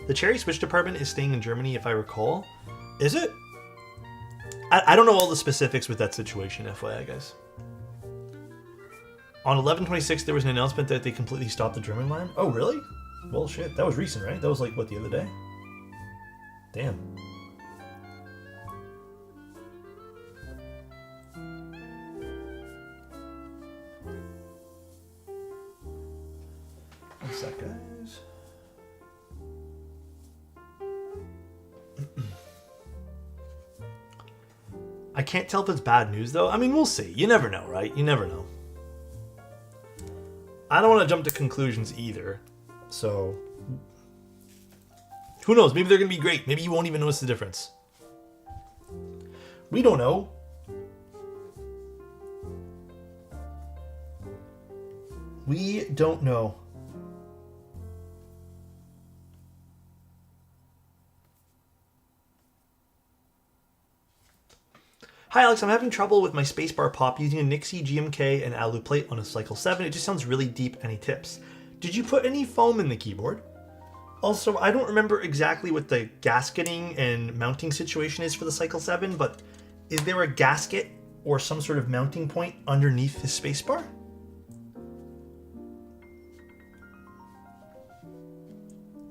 The Cherry Switch department is staying in Germany, if I recall. Is it? I don't know all the specifics with that situation, FYI, guys. On 11/26, there was an announcement that they completely stopped the German line. Oh, really? Well, shit. That was recent, right? That was like, what, the other day? Damn. One sec, guys. I can't tell if it's bad news, though. I mean, we'll see. You never know, right? You never know. I don't want to jump to conclusions either. So, who knows? Maybe they're going to be great. Maybe you won't even notice the difference. We don't know. We don't know. Hi Alex, I'm having trouble with my spacebar pop using a Nixie GMK and alu plate on a Cycle 7. It just sounds really deep. Any tips? Did you put any foam in the keyboard? Also, I don't remember exactly what the gasketing and mounting situation is for the Cycle 7, but is there a gasket or some sort of mounting point underneath the spacebar?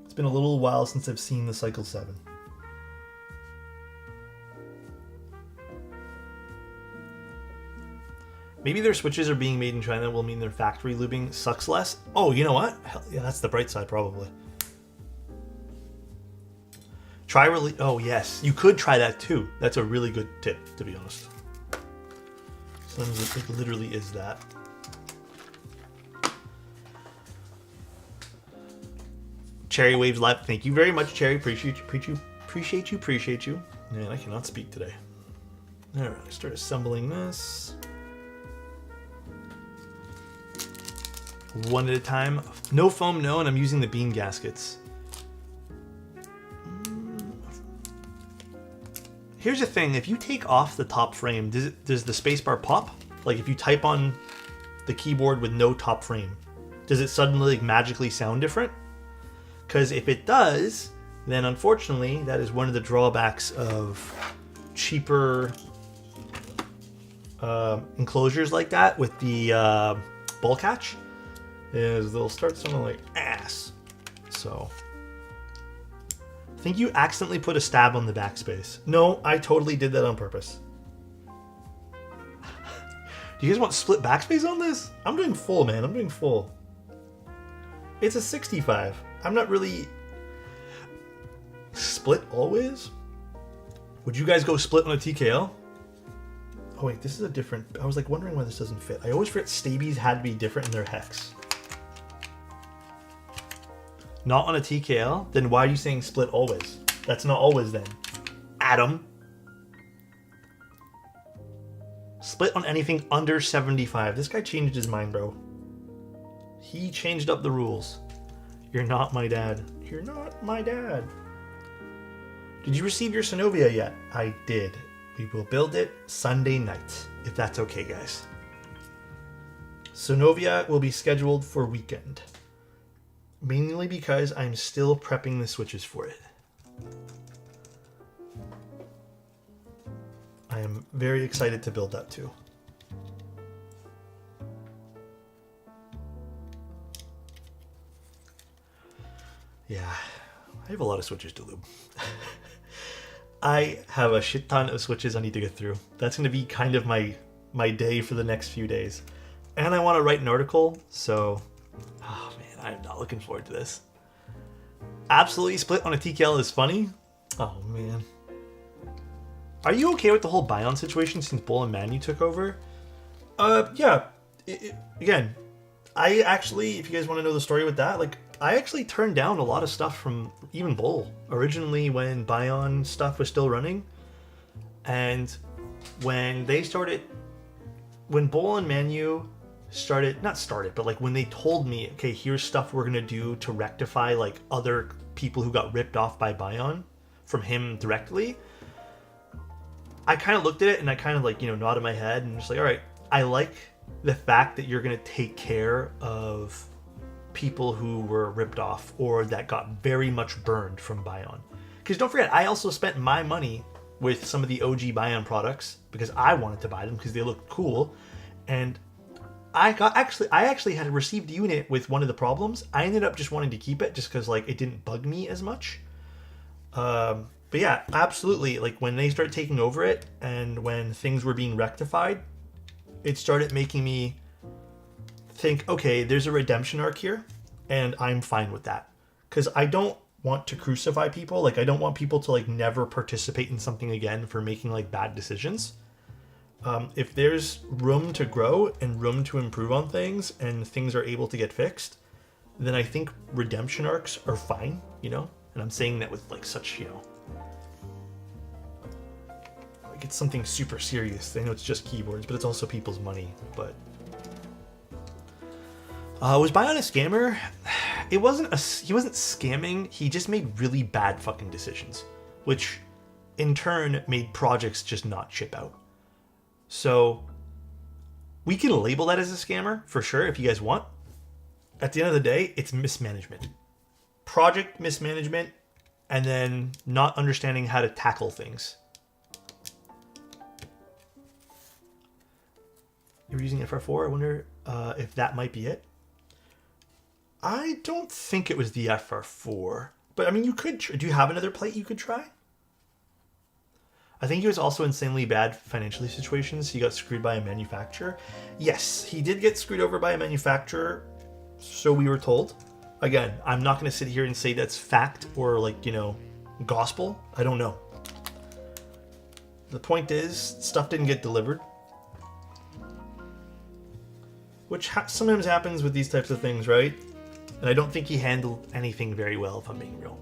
It's been a little while since I've seen the Cycle 7. Maybe their switches are being made in China will mean their factory lubing sucks less. Oh, you know what? Hell, yeah, that's the bright side, probably. Try release. Oh, yes. You could try that, too. That's a really good tip, to be honest. Sometimes it literally is that. Cherry Waves Live. Thank you very much, Cherry. Appreciate you. Man, I cannot speak today. All right, let's start assembling this. One at a time. No foam, no, and I'm using the beam gaskets. Here's the thing, if you take off the top frame, does the spacebar pop? Like if you type on the keyboard with no top frame, does it suddenly like magically sound different? Because if it does, then unfortunately that is one of the drawbacks of cheaper enclosures like that with the ball catch, is they'll start sounding like ass. So I think you accidentally put a stab on the backspace. No, I totally did that on purpose. Do you guys want split backspace on this? I'm doing full, man. I'm doing full. It's a 65. I'm not really... Split always? Would you guys go split on a TKL? Oh wait, this is a different... I was like wondering why this doesn't fit. I always forget Stabies had to be different in their hex. Not on a TKL? Then why are you saying split always? That's not always then. Adam. Split on anything under 75. This guy changed his mind, bro. He changed up the rules. You're not my dad. You're not my dad. Did you receive your Synovia yet? I did. We will build it Sunday night, if that's okay, guys. Synovia will be scheduled for weekend. Mainly because I'm still prepping the switches for it. I am very excited to build that too. Yeah, I have a lot of switches to lube. I have a shit ton of switches I need to get through. That's going to be kind of my day for the next few days. And I want to write an article, so... Oh man, I'm not looking forward to this. Absolutely split on a TKL is funny. Oh man. Are you okay with the whole Bion situation since Bull and Manu took over? Yeah. Again, I actually, if you guys want to know the story with that, like, I actually turned down a lot of stuff from even Bull. Originally when Bion stuff was still running. And when they started, when Bull and Manu but like when they told me, okay, here's stuff we're going to do to rectify like other people who got ripped off by Bion from him directly, I kind of looked at it and I kind of like, you know, nodded my head and just like, all right, I like the fact that you're going to take care of people who were ripped off or that got very much burned from Bion. Because don't forget, I also spent my money with some of the OG Bion products because I wanted to buy them because they looked cool. And I actually had received a unit with one of the problems. I ended up just wanting to keep it just because like it didn't bug me as much. But yeah, absolutely. Like when they started taking over it and when things were being rectified, it started making me think, okay, there's a redemption arc here and I'm fine with that. Because I don't want to crucify people. Like I don't want people to like never participate in something again for making like bad decisions. If there's room to grow and room to improve on things and things are able to get fixed, then I think redemption arcs are fine, you know? And I'm saying that with like such, you know, like it's something super serious. I know it's just keyboards, but it's also people's money. But was Bion a scammer? He wasn't scamming. He just made really bad fucking decisions, which in turn made projects just not ship out. So we can label that as a scammer for sure if you guys want. At the end of the day, it's mismanagement. Project mismanagement and then not understanding how to tackle things. You're using FR4? I wonder if that might be it. I don't think it was the FR4. But I mean, you could... Do you have another plate you could try? I think he was also insanely bad financially situations. He got screwed by a manufacturer. Yes, he did get screwed over by a manufacturer. So we were told. Again, I'm not going to sit here and say that's fact or like, you know, gospel. I don't know. The point is, stuff didn't get delivered. Which sometimes happens with these types of things, right? And I don't think he handled anything very well, if I'm being real.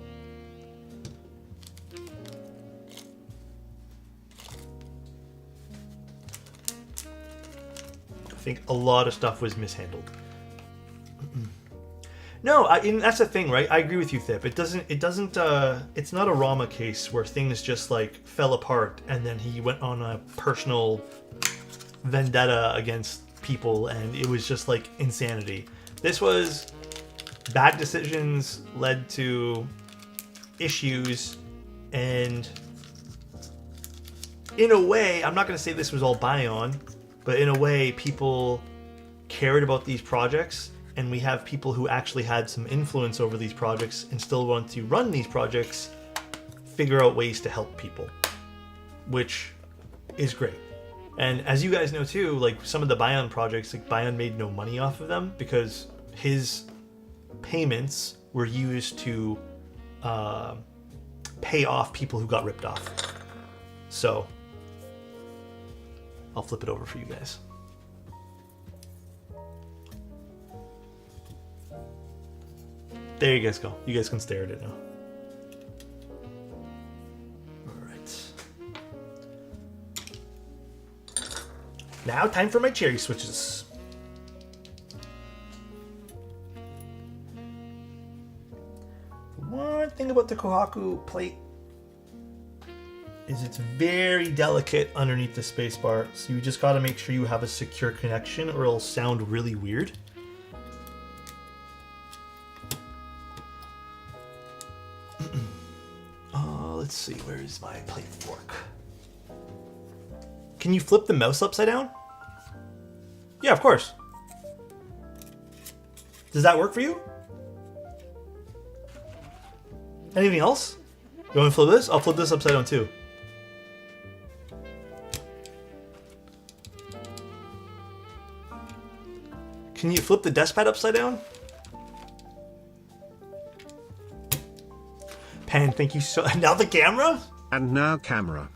I think a lot of stuff was mishandled. No, and that's the thing, right? I agree with you, Thip. It's not a Rama case where things just like fell apart and then he went on a personal vendetta against people and it was just like insanity. This was bad decisions led to issues, and in a way, I'm not going to say this was all Bion, but in a way, people cared about these projects, and we have people who actually had some influence over these projects and still want to run these projects, figure out ways to help people, which is great. And as you guys know too, like some of the Bion projects, like Bion made no money off of them because his payments were used to pay off people who got ripped off. So I'll flip it over for you guys. There you guys go. You guys can stare at it now. All right. Now time for my cherry switches. One thing about the Kohaku plate is it's very delicate underneath the spacebar, so you just gotta make sure you have a secure connection or it'll sound really weird. Let's see, where is my plate fork? Can you flip the mouse upside down? Yeah, of course. Does that work for you? Anything else? You want to flip this? I'll flip this upside down too. Can you flip the desk pad upside down? Pan, thank you so... Now the camera? And now camera.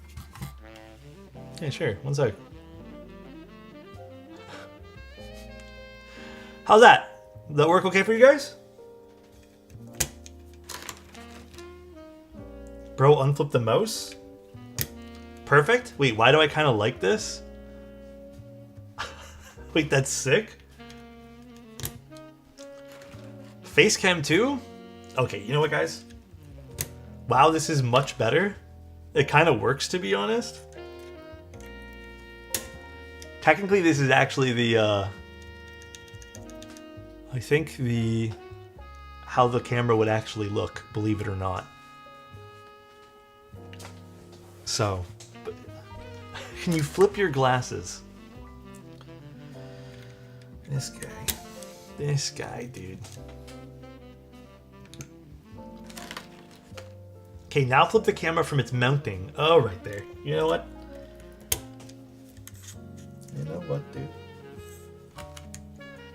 Yeah, sure. One sec. How's that? Does that work okay for you guys? Bro, unflip the mouse? Perfect? Wait, why do I kind of like this? Wait, that's sick. Face cam too? Okay, you know what, guys? Wow, this is much better. It kind of works, to be honest. Technically, this is actually the, I think how the camera would actually look, believe it or not. So, can you flip your glasses? This guy, dude. Okay, now flip the camera from its mounting. Oh, right there. You know what? You know what, dude?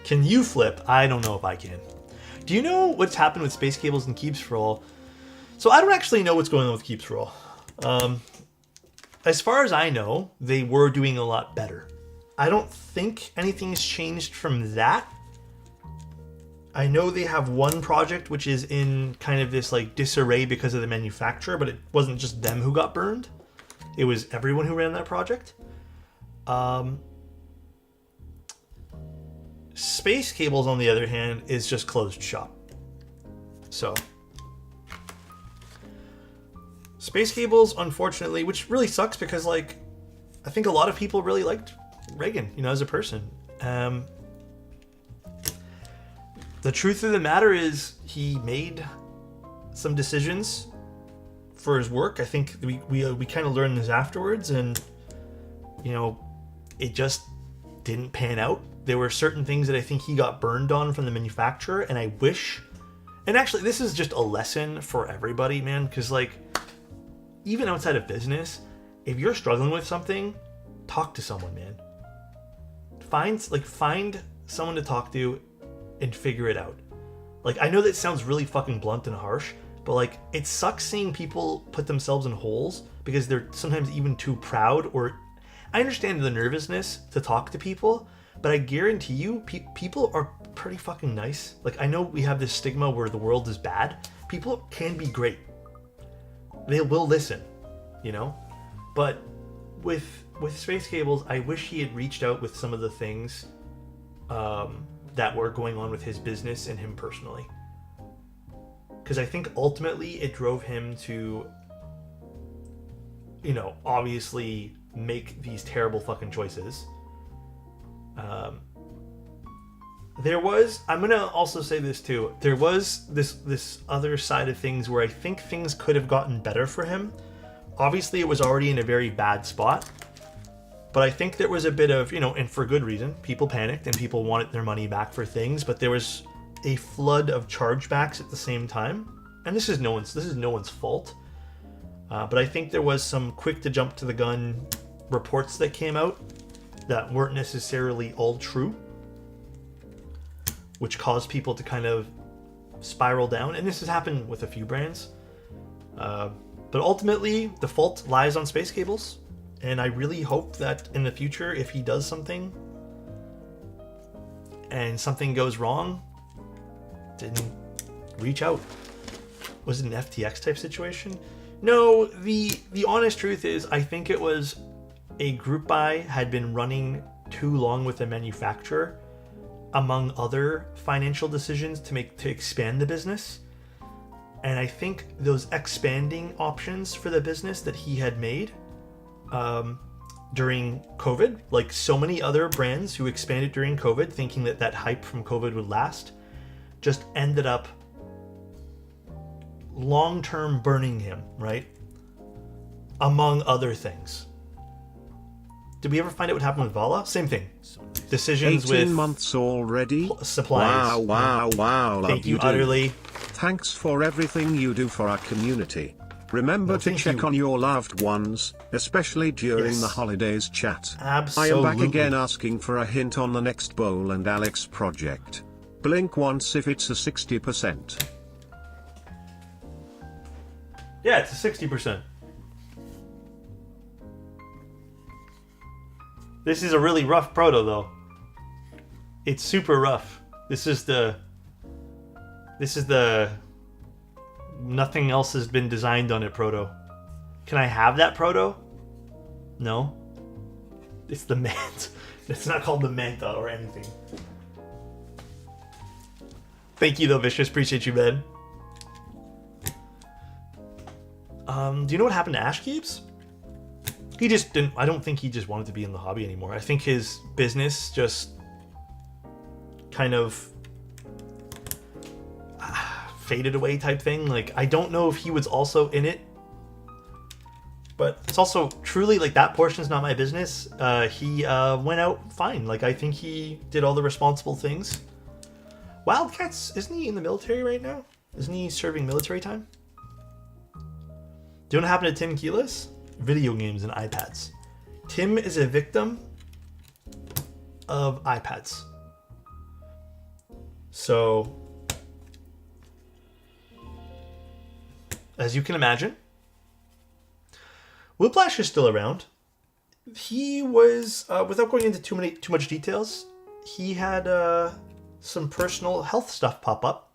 Can you flip? I don't know if I can. Do you know what's happened with space cables and keeps for all? So I don't actually know what's going on with keeps for all. As far as I know, they were doing a lot better. I don't think anything's changed from that. I know they have one project which is in kind of this like disarray because of the manufacturer, but it wasn't just them who got burned. It was everyone who ran that project. Space Cables, on the other hand, is just closed shop. So, Space Cables, unfortunately, which really sucks because, like, I think a lot of people really liked Reagan, you know, as a person. The truth of the matter is he made some decisions for his work. I think we kind of learned this afterwards, and, you know, it just didn't pan out. There were certain things that I think he got burned on from the manufacturer, and I wish... And actually, this is just a lesson for everybody, man, because, like, even outside of business, if you're struggling with something, talk to someone, man. Find someone to talk to and figure it out. Like, I know that sounds really fucking blunt and harsh, but, like, it sucks seeing people put themselves in holes because they're sometimes even too proud, or... I understand the nervousness to talk to people, but I guarantee you, people are pretty fucking nice. Like, I know we have this stigma where the world is bad. People can be great. They will listen, you know? But with Space Cables, I wish he had reached out with some of the things that were going on with his business and him personally. Because I think ultimately it drove him to, you know, obviously make these terrible fucking choices. I'm gonna also say this too, there was this other side of things where I think things could have gotten better for him. Obviously it was already in a very bad spot, but I think there was a bit of, you know, and for good reason, people panicked and people wanted their money back for things, but there was a flood of chargebacks at the same time, and this is no one's fault. But I think there was some quick to jump to the gun reports that came out that weren't necessarily all true, which caused people to kind of spiral down. And this has happened with a few brands. But ultimately, the fault lies on Space Cables. And I really hope that in the future, if he does something and something goes wrong, then reach out. Was it an FTX type situation? No, the honest truth is, I think it was a group buy had been running too long with a manufacturer, among other financial decisions to expand the business. And I think those expanding options for the business that he had made during COVID, like so many other brands who expanded during COVID, thinking that hype from COVID would last, just ended up long-term burning him, right? Among other things. Did we ever find out what happened with Vala? Same thing. Decisions 18 with months already. Supplies. Wow. Thank you utterly. Thanks for everything you do for our community. Remember to check on your loved ones, especially during the holidays chat. Absolutely. I am back again asking for a hint on the next Bowl and Alex project. Blink once if it's a 60%. Yeah, it's a 60%. This is a really rough proto, though. It's super rough. This is the... Nothing else has been designed on it proto. Can I have that proto? No. It's the Manta. It's not called the Manta or anything. Thank you, though, Vicious. Appreciate you, man. Do you know what happened to Ash Cubes? He just didn't... I don't think he just wanted to be in the hobby anymore. I think his business just kind of faded away type thing. Like, I don't know if he was also in it, but it's also truly like that portion's not my business. He went out fine. Like, I think he did all the responsible things. Wildcats, isn't he in the military right now? Isn't he serving military time? Do you know what happened to Tim Keyless? Video games and iPads. Tim is a victim of iPads. So, as you can imagine, Whiplash is still around. He was, without going into too much details, he had some personal health stuff pop up.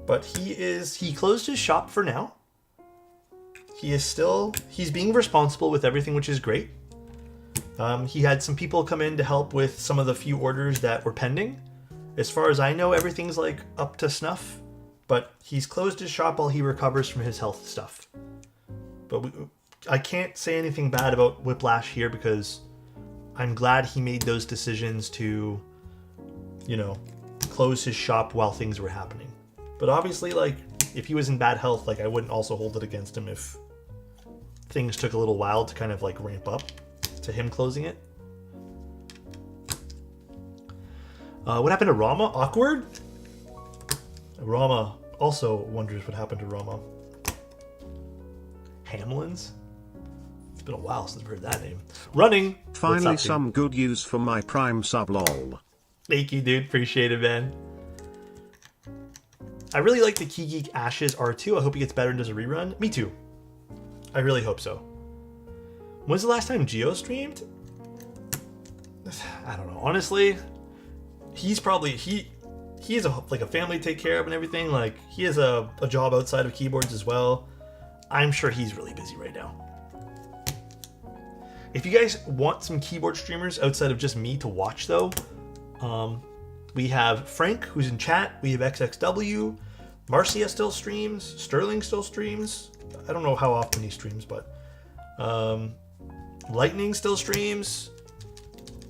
But he closed his shop for now. He's being responsible with everything, which is great. He had some people come in to help with some of the few orders that were pending. As far as I know, everything's like up to snuff, but he's closed his shop while he recovers from his health stuff. But I can't say anything bad about Whiplash here because I'm glad he made those decisions to, you know, close his shop while things were happening. But obviously, like, if he was in bad health, like, I wouldn't also hold it against him if things took a little while to kind of like ramp up to him closing it. What happened to Rama? Awkward? Rama also wonders what happened to Rama. Hamlin's? It's been a while since I've heard that name. Running! Finally some good use for my Prime sub lol. Thank you, dude. Appreciate it, man. I really like the Key Geek Ashes R2. I hope he gets better and does a rerun. Me too. I really hope so. When's the last time Geo streamed? I don't know. Honestly, he's probably he has a family to take care of and everything. Like he has a job outside of keyboards as well. I'm sure he's really busy right now. If you guys want some keyboard streamers outside of just me to watch though, we have Frank who's in chat. We have XXW. Marcia still streams. Sterling still streams. I don't know how often he streams, but Lightning still streams.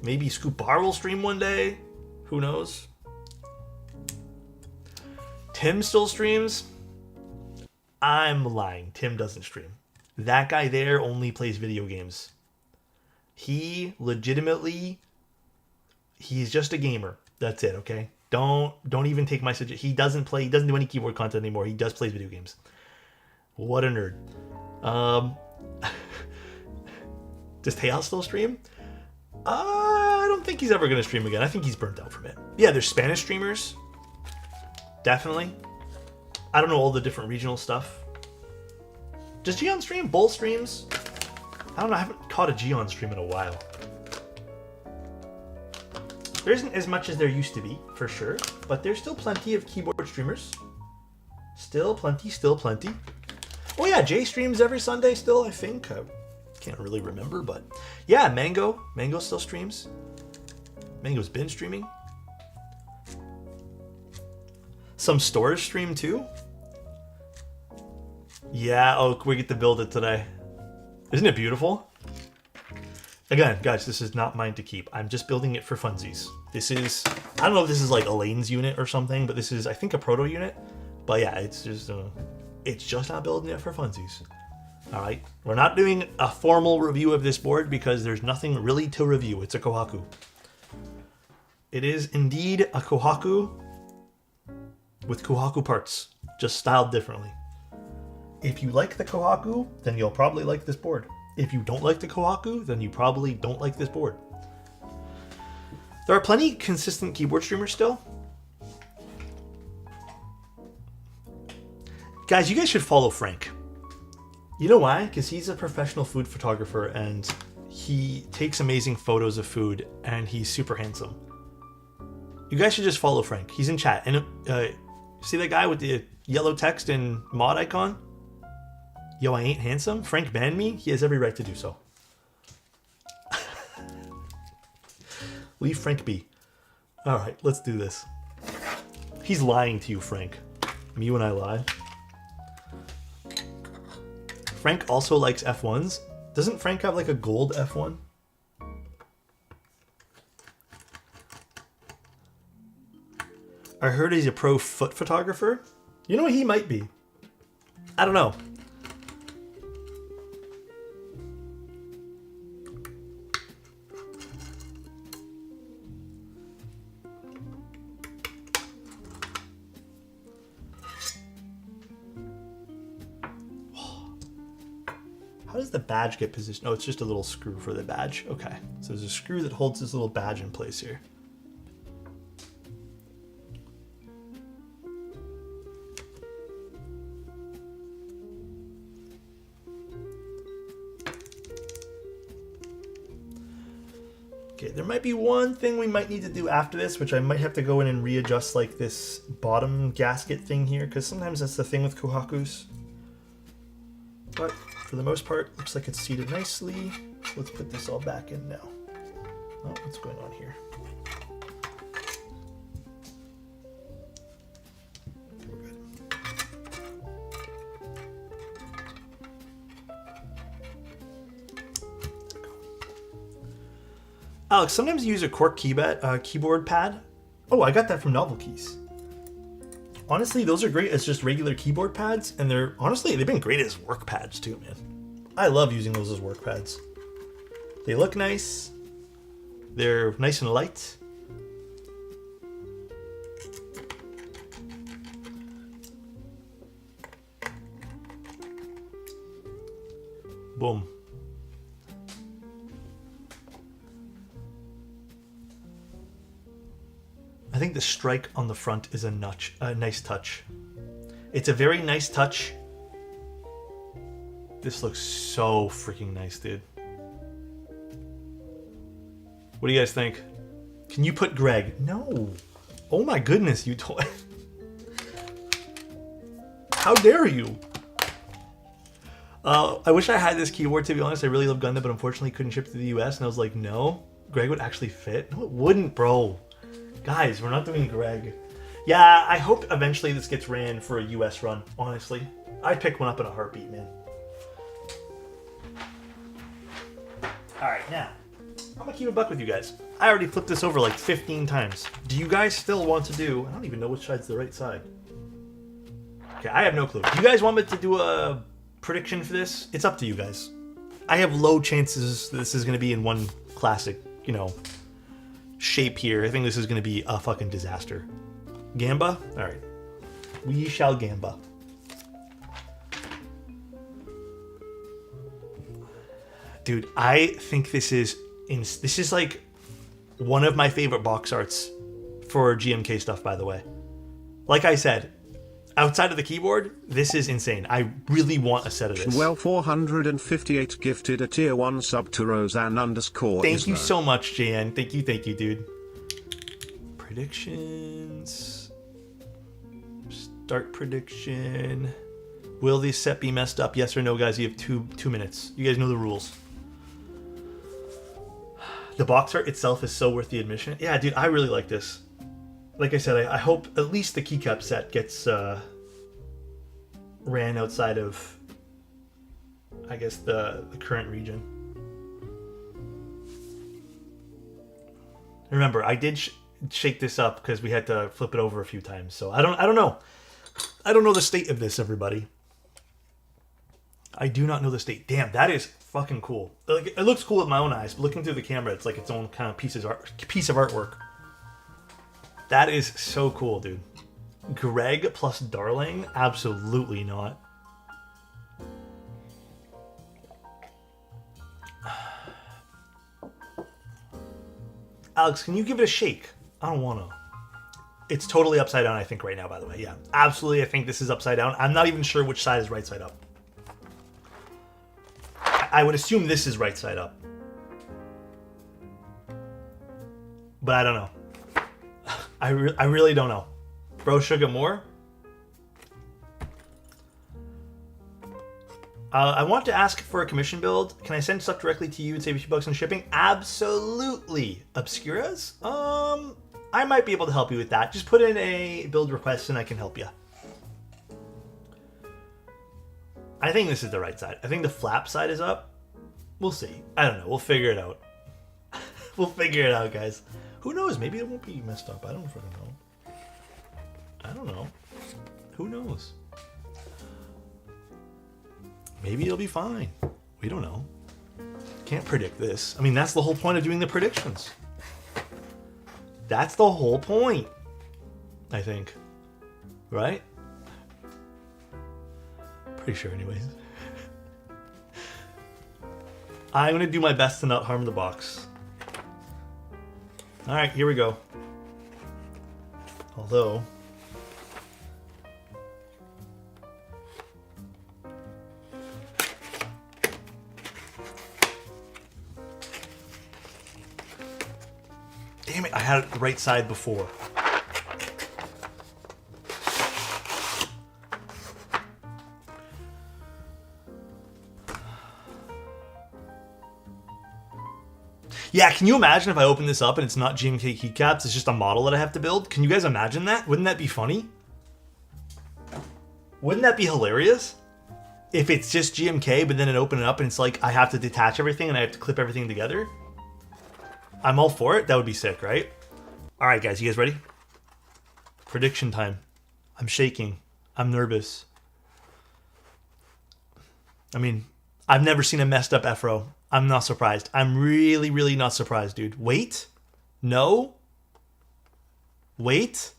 Maybe Scoop Bar will stream one day. Who knows? Tim still streams. I'm lying. Tim doesn't stream. That guy there only plays video games. He legitimately, he's just a gamer. That's it, okay? Don't even take my suggestion. He doesn't do any keyboard content anymore. He just plays video games. What a nerd. Does Tejas still stream? I don't think he's ever going to stream again. I think he's burnt out from it. Yeah, there's Spanish streamers. Definitely. I don't know all the different regional stuff. Does Gion stream? Bull streams? I don't know. I haven't caught a Gion stream in a while. There isn't as much as there used to be, for sure. But there's still plenty of keyboard streamers. Still plenty, still plenty. Oh yeah, Jay streams every Sunday still, I think. I can't really remember, but... Yeah, Mango still streams. Mango's been streaming. Some stores stream too. Yeah, oh, we get to build it today. Isn't it beautiful? Again, guys, this is not mine to keep. I'm just building it for funsies. This is... I don't know if this is like Elaine's unit or something, but this is, I think, a proto unit. But yeah, it's just not building it for funsies. Alright, we're not doing a formal review of this board because there's nothing really to review. It's a Kohaku. It is indeed a Kohaku with Kohaku parts, just styled differently. If you like the Kohaku, then you'll probably like this board. If you don't like the Kohaku, then you probably don't like this board. There are plenty consistent keyboard streamers still. Guys, you guys should follow Frank. You know why? Because he's a professional food photographer and he takes amazing photos of food and he's super handsome. You guys should just follow Frank. He's in chat. And see that guy with the yellow text and mod icon? Yo, I ain't handsome? Frank banned me? He has every right to do so. Leave Frank be. Alright, let's do this. He's lying to you, Frank. Me when I lie. Frank also likes F1s. Doesn't Frank have like a gold F1? I heard he's a pro foot photographer. You know, he might be. I don't know. How does the badge get positioned? Oh, it's just a little screw for the badge. Okay, so there's a screw that holds this little badge in place here. Okay, there might be one thing we might need to do after this, which I might have to go in and readjust like this bottom gasket thing here, because sometimes that's the thing with Kohakus. But for the most part, looks like it's seated nicely. Let's put this all back in now. Oh, what's going on here? We're good. Alex, sometimes you use a cork keyboard pad. Oh, I got that from Novel Keys. Honestly, those are great as just regular keyboard pads, and they've been great as work pads too, man. I love using those as work pads. They look nice. They're nice and light. Boom. I think the strike on the front is a nice touch. It's a very nice touch. This looks so freaking nice, dude. What do you guys think? Can you put Greg? No. Oh my goodness, you toy. How dare you? I wish I had this keyboard, to be honest. I really love Gundam, but unfortunately couldn't ship to the US. And I was like, no. Greg would actually fit? No, it wouldn't, bro. Guys, we're not doing Greg. Yeah, I hope eventually this gets ran for a US run, honestly. I'd pick one up in a heartbeat, man. Alright, now, I'm gonna keep a buck with you guys. I already flipped this over like 15 times. Do you guys still want to do... I don't even know which side's the right side. Okay, I have no clue. Do you guys want me to do a prediction for this? It's up to you guys. I have low chances this is gonna be in one classic, you know, shape here. I think this is gonna be a fucking disaster. Gamba? Alright. We shall Gamba. Dude, I think this is like one of my favorite box arts for GMK stuff, by the way. Like I said, outside of the keyboard, this is insane. I really want a set of this. Well, 458 gifted a tier 1 sub to Roseanne_. Thank you so much, JN. Thank you, dude. Predictions. Start prediction. Will this set be messed up? Yes or no, guys? You have two minutes. You guys know the rules. The box art itself is so worth the admission. Yeah, dude, I really like this. Like I said, I hope at least the Keycap set gets ran outside of, I guess, the current region. Remember, I did shake this up because we had to flip it over a few times. So I don't know. I don't know the state of this, everybody. I do not know the state. Damn, that is fucking cool. Like, it looks cool with my own eyes, but looking through the camera, it's like its own kind of piece of artwork. That is so cool, dude. Greg plus Darling? Absolutely not. Alex, can you give it a shake? I don't want to. It's totally upside down, I think, right now, by the way. Yeah, absolutely, I think this is upside down. I'm not even sure which side is right side up. I would assume this is right side up. But I don't know. I really don't know. Bro, Sugar more? I want to ask for a commission build. Can I send stuff directly to you and save a few bucks on shipping? Absolutely. Obscuras? I might be able to help you with that. Just put in a build request and I can help you. I think this is the right side. I think the flap side is up. We'll see. I don't know. We'll figure it out. We'll figure it out, guys. Who knows? Maybe it won't be messed up. I don't fucking know. I don't know. Who knows? Maybe it'll be fine. We don't know. Can't predict this. I mean, that's the whole point of doing the predictions. That's the whole point, I think. Right? Pretty sure anyways. I'm going to do my best to not harm the box. Alright, here we go. Although... Damn it, I had it the right side before. Yeah, can you imagine if I open this up and it's not GMK keycaps, it's just a model that I have to build? Can you guys imagine that? Wouldn't that be funny? Wouldn't that be hilarious? If it's just GMK, but then it open it up and it's like I have to detach everything and I have to clip everything together? I'm all for it. That would be sick, right? All right, guys, you guys ready? Prediction time. I'm shaking. I'm nervous. I mean, I've never seen a messed up Afro. I'm not surprised. I'm really, really not surprised, dude. Wait? No? Wait?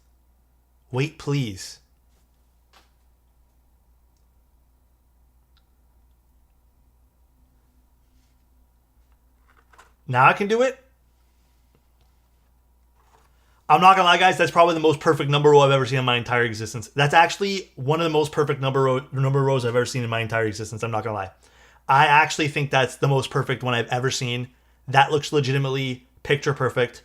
Wait, please. Now I can do it? I'm not gonna lie, guys, that's probably the most perfect number row I've ever seen in my entire existence. That's actually one of the most perfect number rows I've ever seen in my entire existence. I'm not gonna lie. I actually think that's the most perfect one I've ever seen. That looks legitimately Picture perfect.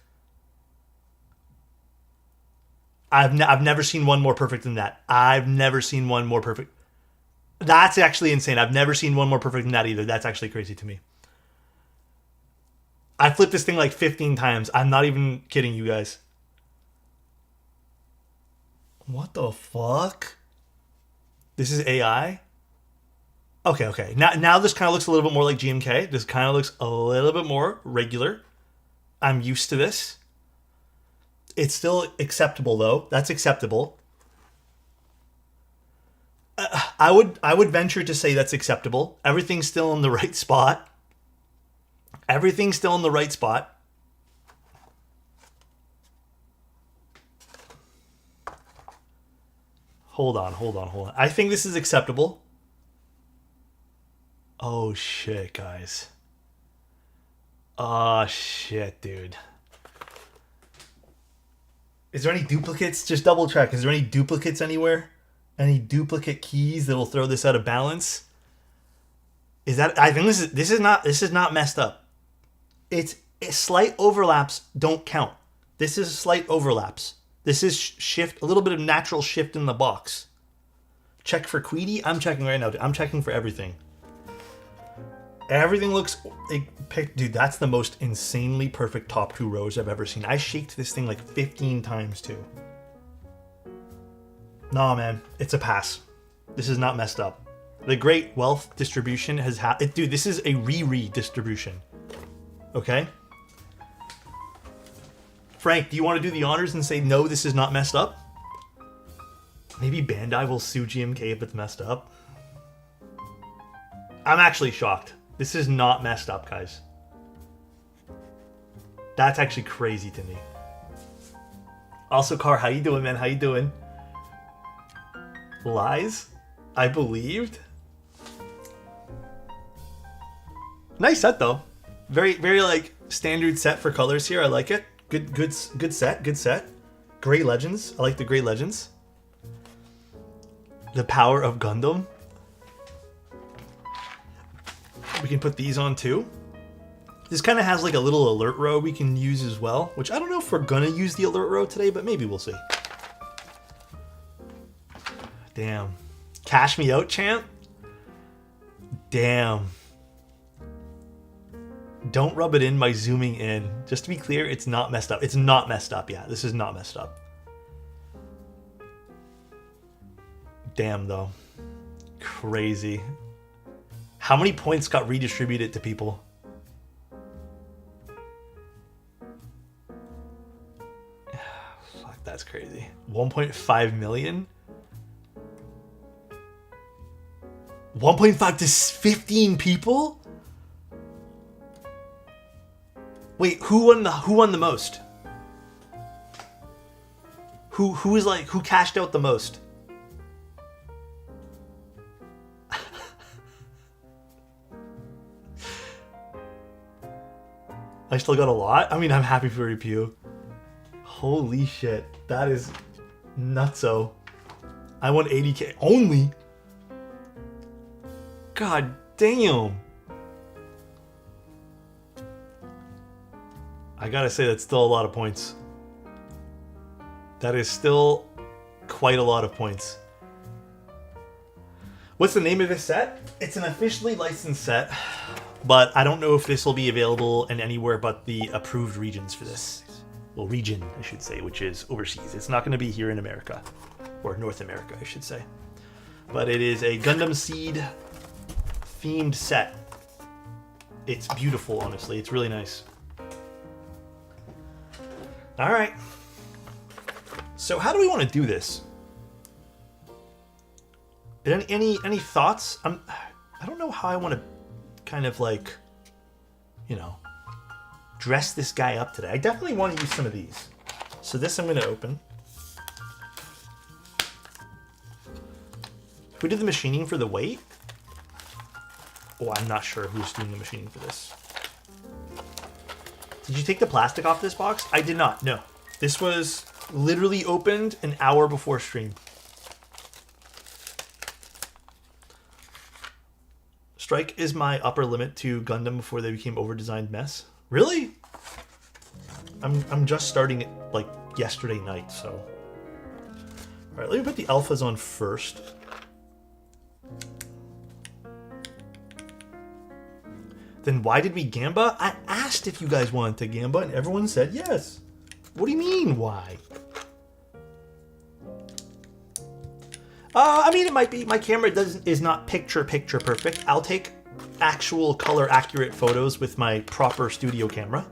I've never seen one more perfect than that. I've never seen one more perfect. That's actually insane. I've never seen one more perfect than that either. That's actually crazy to me. I flipped this thing like 15 times. I'm not even kidding you guys. What the fuck? This is AI? Okay. Now this kind of looks a little bit more like GMK. This kind of looks a little bit more regular. I'm used to this. It's still acceptable though. That's acceptable. I would venture to say that's acceptable. Everything's still in the right spot. Everything's still in the right spot. Hold on. I think this is acceptable. Oh shit, guys. Oh shit, dude. Is there any duplicates? Just double check. Is there any duplicates anywhere? Any duplicate keys that'll throw this out of balance? Is that? I think this is not messed up. It's slight overlaps don't count. This is slight overlaps. This is shift, a little bit of natural shift in the box. Check for QWERTY. I'm checking right now. I'm checking for everything. Everything looks, dude, that's the most insanely perfect top two rows I've ever seen. I shaked this thing like 15 times too. Nah, man, it's a pass. This is not messed up. The great wealth distribution has dude, this is a re-distribution. Okay? Frank, do you want to do the honors and say, no, this is not messed up? Maybe Bandai will sue GMK if it's messed up. I'm actually shocked. This is not messed up, guys. That's actually crazy to me. Also, Car, how you doing, man? How you doing? Lies? I believed? Nice set, though. Very, like, standard set for colors here. I like it. Good set. Gray Legends. I like the Gray Legends. The power of Gundam. We can put these on too. This kind of has like a little alert row we can use as well, which I don't know if we're gonna use the alert row today, but maybe we'll see. Damn. Cash me out, champ? Damn. Don't rub it in by zooming in. Just to be clear, it's not messed up. It's not messed up, yeah. This is not messed up. Damn, though. Crazy. How many points got redistributed to people? Fuck, that's crazy. 1.5 million? 1.5 to 15 people? Wait, who won the most? Who cashed out the most? I still got a lot. I mean, I'm happy for you. Holy shit, that is nutso. I won 80k only. God damn. I gotta say, that's still a lot of points. That is still quite a lot of points. What's the name of this set? It's an officially licensed set, but I don't know if this will be available in anywhere but the approved regions for this. Well, region, I should say, which is overseas. It's not going to be here in America, or North America, I should say. But it is a Gundam Seed themed set. It's beautiful, honestly. It's really nice. All right. So how do we want to do this? Any thoughts? I don't know how I want to kind of like, you know, dress this guy up today. I definitely want to use some of these. So this I'm going to open. Who did the machining for the weight? Oh, I'm not sure who's doing the machining for this. Did you take the plastic off this box? I did not, no. This was literally opened an hour before stream. Strike is my upper limit to Gundam before they became over-designed mess. Really? I'm just starting it like yesterday night, so. All right, let me put the alphas on first. Then why did we Gamba? I asked if you guys wanted to Gamba, and everyone said yes. What do you mean, why? I mean, it might be. My camera is not picture perfect. I'll take actual color accurate photos with my proper studio camera.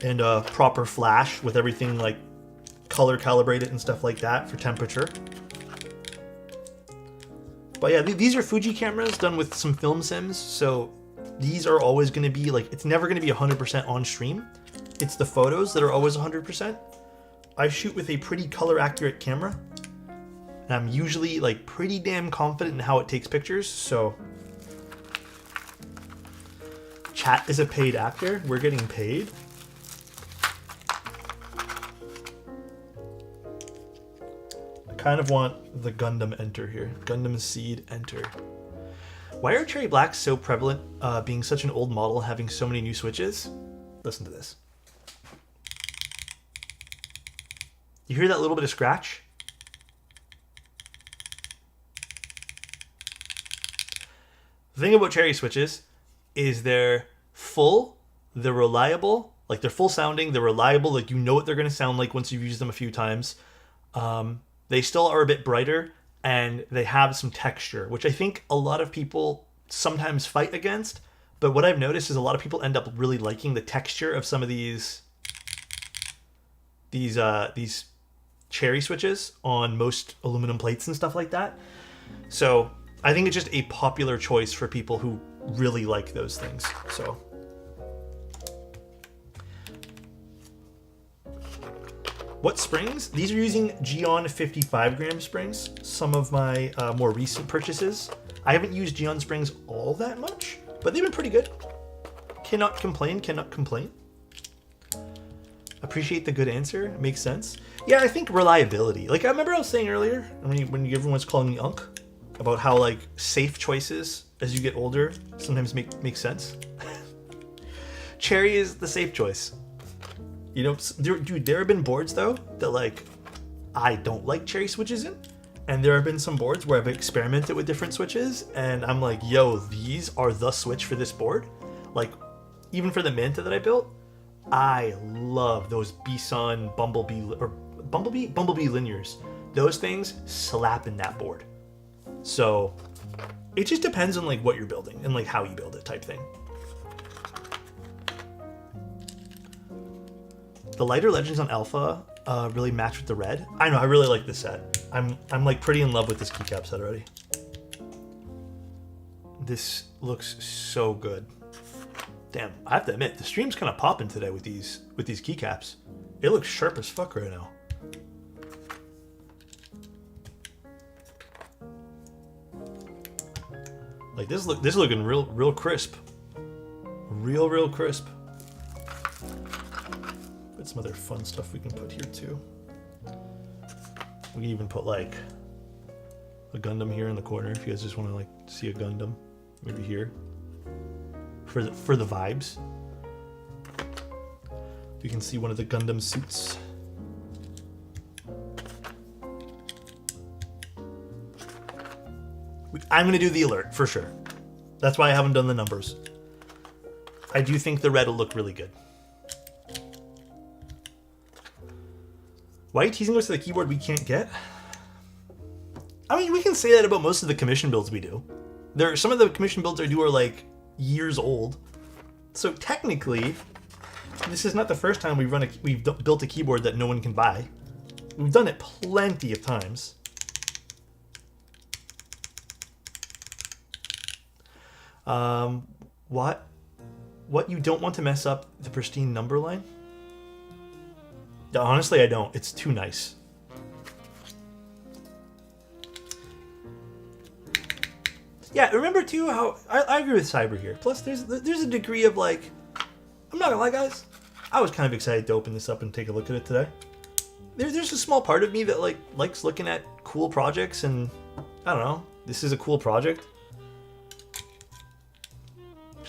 And proper flash with everything like color calibrated and stuff like that for temperature. But yeah, these are Fuji cameras done with some film sims, so these are always going to be like, it's never going to be 100% on stream. It's the photos that are always 100%. I shoot with a pretty color accurate camera, and I'm usually like pretty damn confident in how it takes pictures, so. Chat is a paid actor. We're getting paid. Kind of want the Gundam enter here. Gundam Seed enter. Why are cherry blacks so prevalent, being such an old model, having so many new switches? Listen to this. You hear that little bit of scratch? The thing about cherry switches is they're full, they're reliable, like they're full sounding, they're reliable, like you know what they're going to sound like once you've used them a few times. They still are a bit brighter, and they have some texture, which I think a lot of people sometimes fight against. But what I've noticed is a lot of people end up really liking the texture of some of these cherry switches on most aluminum plates and stuff like that. So I think it's just a popular choice for people who really like those things. So. What springs? These are using Geon 55 gram springs. Some of my more recent purchases. I haven't used Geon springs all that much, but they've been pretty good. Cannot complain, cannot complain. Appreciate the good answer. Makes sense. Yeah, I think reliability. Like I remember I was saying earlier, when everyone was calling me Unk, about how like safe choices as you get older sometimes make sense. Cherry is the safe choice. You know, dude, there have been boards though that like I don't like cherry switches in, and there have been some boards where I've experimented with different switches, and I'm like, yo, these are the switch for this board. Like, even for the Manta that I built, I love those Bison Bumblebee linears. Those things slap in that board. So it just depends on like what you're building and like how you build it type thing. The lighter legends on Alpha really match with the red. I know, I really like this set. I'm like pretty in love with this keycap set already. This looks so good. Damn, I have to admit, the stream's kind of popping today with these keycaps. It looks sharp as fuck right now. Like this looking real crisp. Real crisp. Some other fun stuff we can put here too. We can even put like a Gundam here in the corner if you guys just want to like see a Gundam, maybe here for the vibes. You can see one of the Gundam suits. I'm gonna do the alert for sure. That's why I haven't done the numbers. I do think the red will look really good. Why are you teasing us to the keyboard we can't get? I mean, we can say that about most of the commission builds we do. Some of the commission builds I do are like years old. So technically, this is not the first time we've built a keyboard that no one can buy. We've done it plenty of times. What you don't want to mess up the pristine number line? Honestly, I don't. It's too nice. Yeah, remember too how I agree with Cyber here. Plus, there's a degree of like, I'm not gonna lie, guys. I was kind of excited to open this up and take a look at it today. There's a small part of me that like likes looking at cool projects, and I don't know. This is a cool project.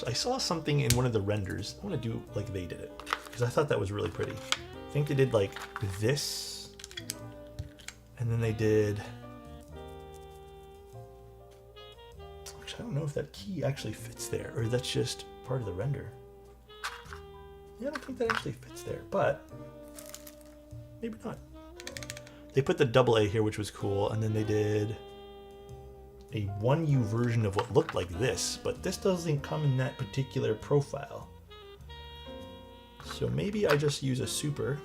I saw something in one of the renders. I want to do like they did it because I thought that was really pretty. I think they did like this, and then they did. Actually, I don't know if that key actually fits there, or that's just part of the render. Yeah, I don't think that actually fits there, but maybe not. They put the double A here, which was cool, and then they did a 1U version of what looked like this, but this doesn't come in that particular profile. So maybe I just use a super.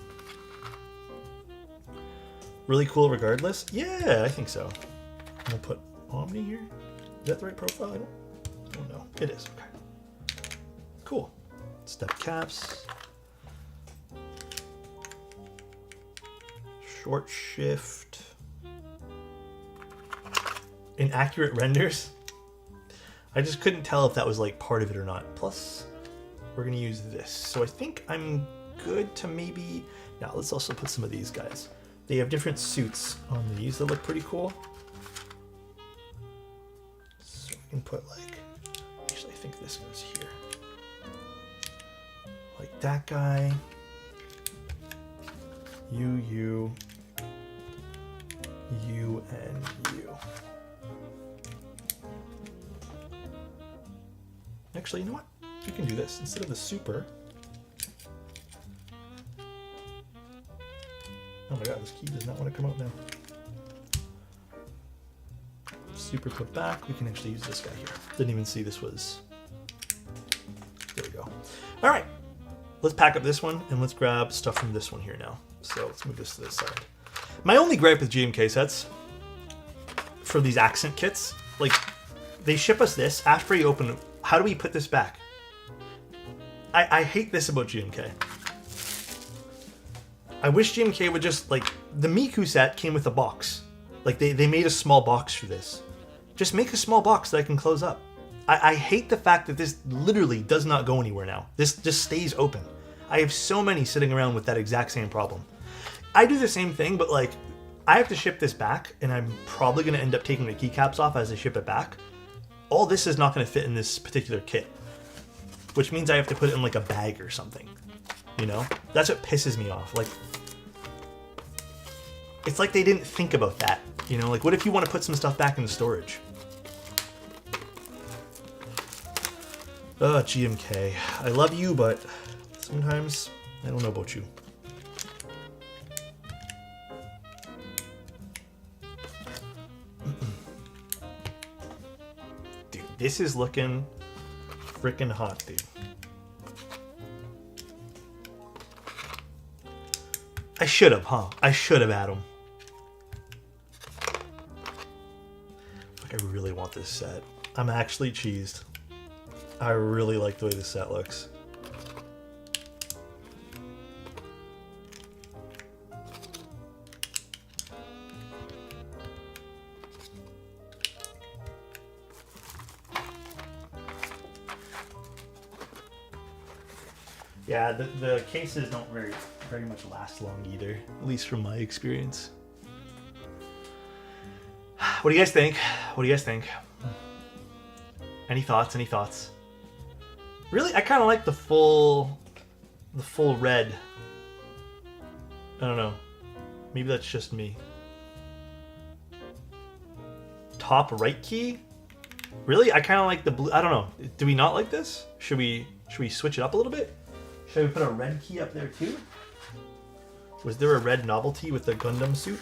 Really cool regardless. Yeah, I think so. I'm gonna put Omni here. Is that the right profile? I don't know. It is. Okay. Cool. Step caps. Short shift. Inaccurate renders. I just couldn't tell if that was like part of it or not. Plus, we're gonna use this. So I think I'm good to maybe. Now let's also put some of these guys. They have different suits on these that look pretty cool. So we can put like. Actually, I think this goes here. Like that guy. You, and you. Actually, you know what? We can do this. Instead of the super. Oh my god, this key does not want to come out now. Super put back. We can actually use this guy here. Didn't even see this was. There we go. All right. Let's pack up this one and let's grab stuff from this one here now. So let's move this to this side. My only gripe with GMK sets for these accent kits, like they ship us this after you open it. How do we put this back? I hate this about GMK. I wish GMK would just, like, the Miku set came with a box. Like, they made a small box for this. Just make a small box that I can close up. I hate the fact that this literally does not go anywhere now. This just stays open. I have so many sitting around with that exact same problem. I do the same thing, but, like, I have to ship this back, and I'm probably going to end up taking the keycaps off as I ship it back. All this is not going to fit in this particular kit, which means I have to put it in, like, a bag or something. You know? That's what pisses me off. Like, it's like they didn't think about that. You know, like, what if you want to put some stuff back in the storage? GMK. I love you, but sometimes I don't know about you. Dude, this is looking freaking hot, dude. I should have, huh? I should have had him. Like, I really want this set. I'm actually cheesed. I really like the way this set looks. Yeah, the cases don't very much last long either, at least from my experience. What do you guys think? What do you guys think? Any thoughts? Any thoughts? Really, I kind of like the full red. I don't know. Maybe that's just me. Top right key? Really? I kind of like the blue. I don't know. Do we not like this? Should we switch it up a little bit? Should we put a red key up there too? Was there a red novelty with the Gundam suit?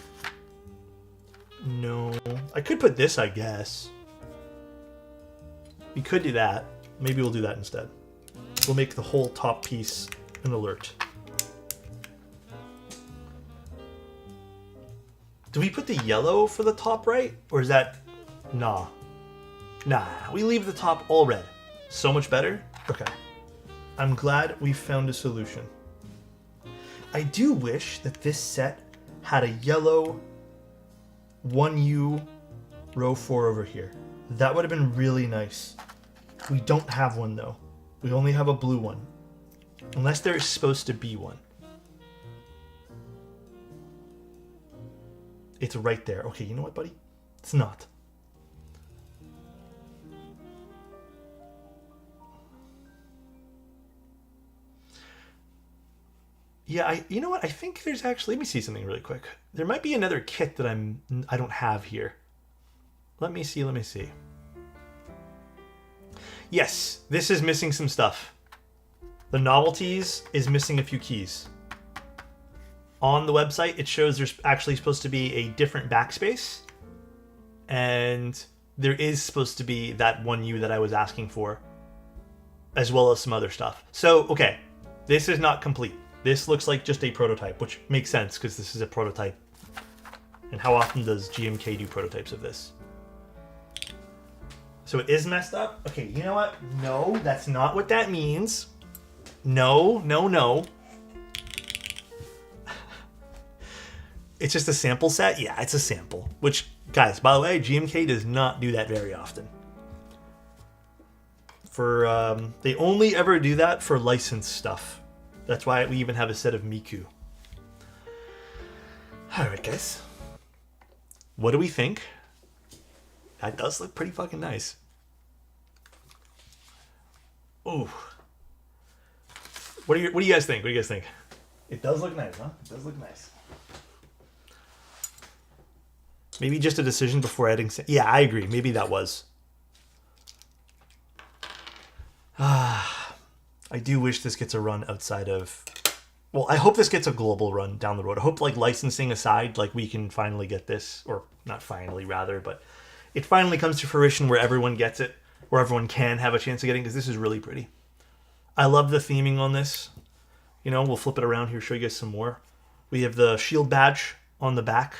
No. I could put this, I guess. We could do that. Maybe we'll do that instead. We'll make the whole top piece an alert. Do we put the yellow for the top right? Or is that... Nah. Nah. We leave the top all red. So much better? Okay. I'm glad we found a solution. I do wish that this set had a yellow 1U row 4 over here. That would have been really nice. We don't have one though. We only have a blue one. Unless there is supposed to be one. It's right there. Okay, you know what, buddy? It's not. Yeah, you know what? I think there's actually, let me see something really quick. There might be another kit that I don't have here. Let me see. Yes, this is missing some stuff. The novelties is missing a few keys. On the website, it shows there's actually supposed to be a different backspace, and there is supposed to be that one U that I was asking for, as well as some other stuff. So, okay, this is not complete. This looks like just a prototype, which makes sense because this is a prototype. And how often does GMK do prototypes of this? So it is messed up? Okay, you know what? No, that's not what that means. No. It's just a sample set? Yeah, it's a sample. Which, guys, by the way, GMK does not do that very often. They only ever do that for licensed stuff. That's why we even have a set of Miku. Alright, guys. What do we think? That does look pretty fucking nice. Ooh. What do you guys think? What do you guys think? It does look nice, huh? It does look nice. Maybe just a decision before adding... Yeah, I agree. Maybe that was. I do wish this gets a run outside of... Well, I hope this gets a global run down the road. I hope, like, licensing aside, like, we can finally get this. Or, not finally, rather, but... It finally comes to fruition where everyone gets it. Where everyone can have a chance of getting, because this is really pretty. I love the theming on this. You know, we'll flip it around here, show you guys some more. We have the shield badge on the back,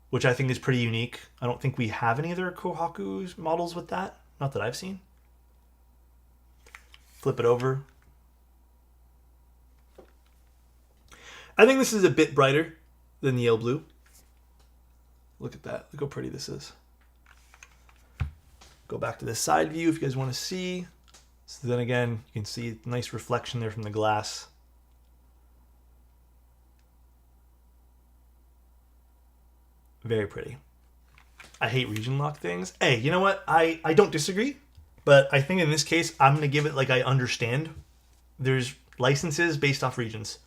which I think is pretty unique. I don't think we have any other Kohaku models with that. Not that I've seen. Flip it over. I think this is a bit brighter than the Yale Blue. Look at that. Look how pretty this is. Go back to the side view if you guys want to see. So then again, you can see a nice reflection there from the glass. Very pretty. I hate region lock things. Hey, you know what? I don't disagree. But I think in this case, I'm going to give it like I understand. There's licenses based off regions.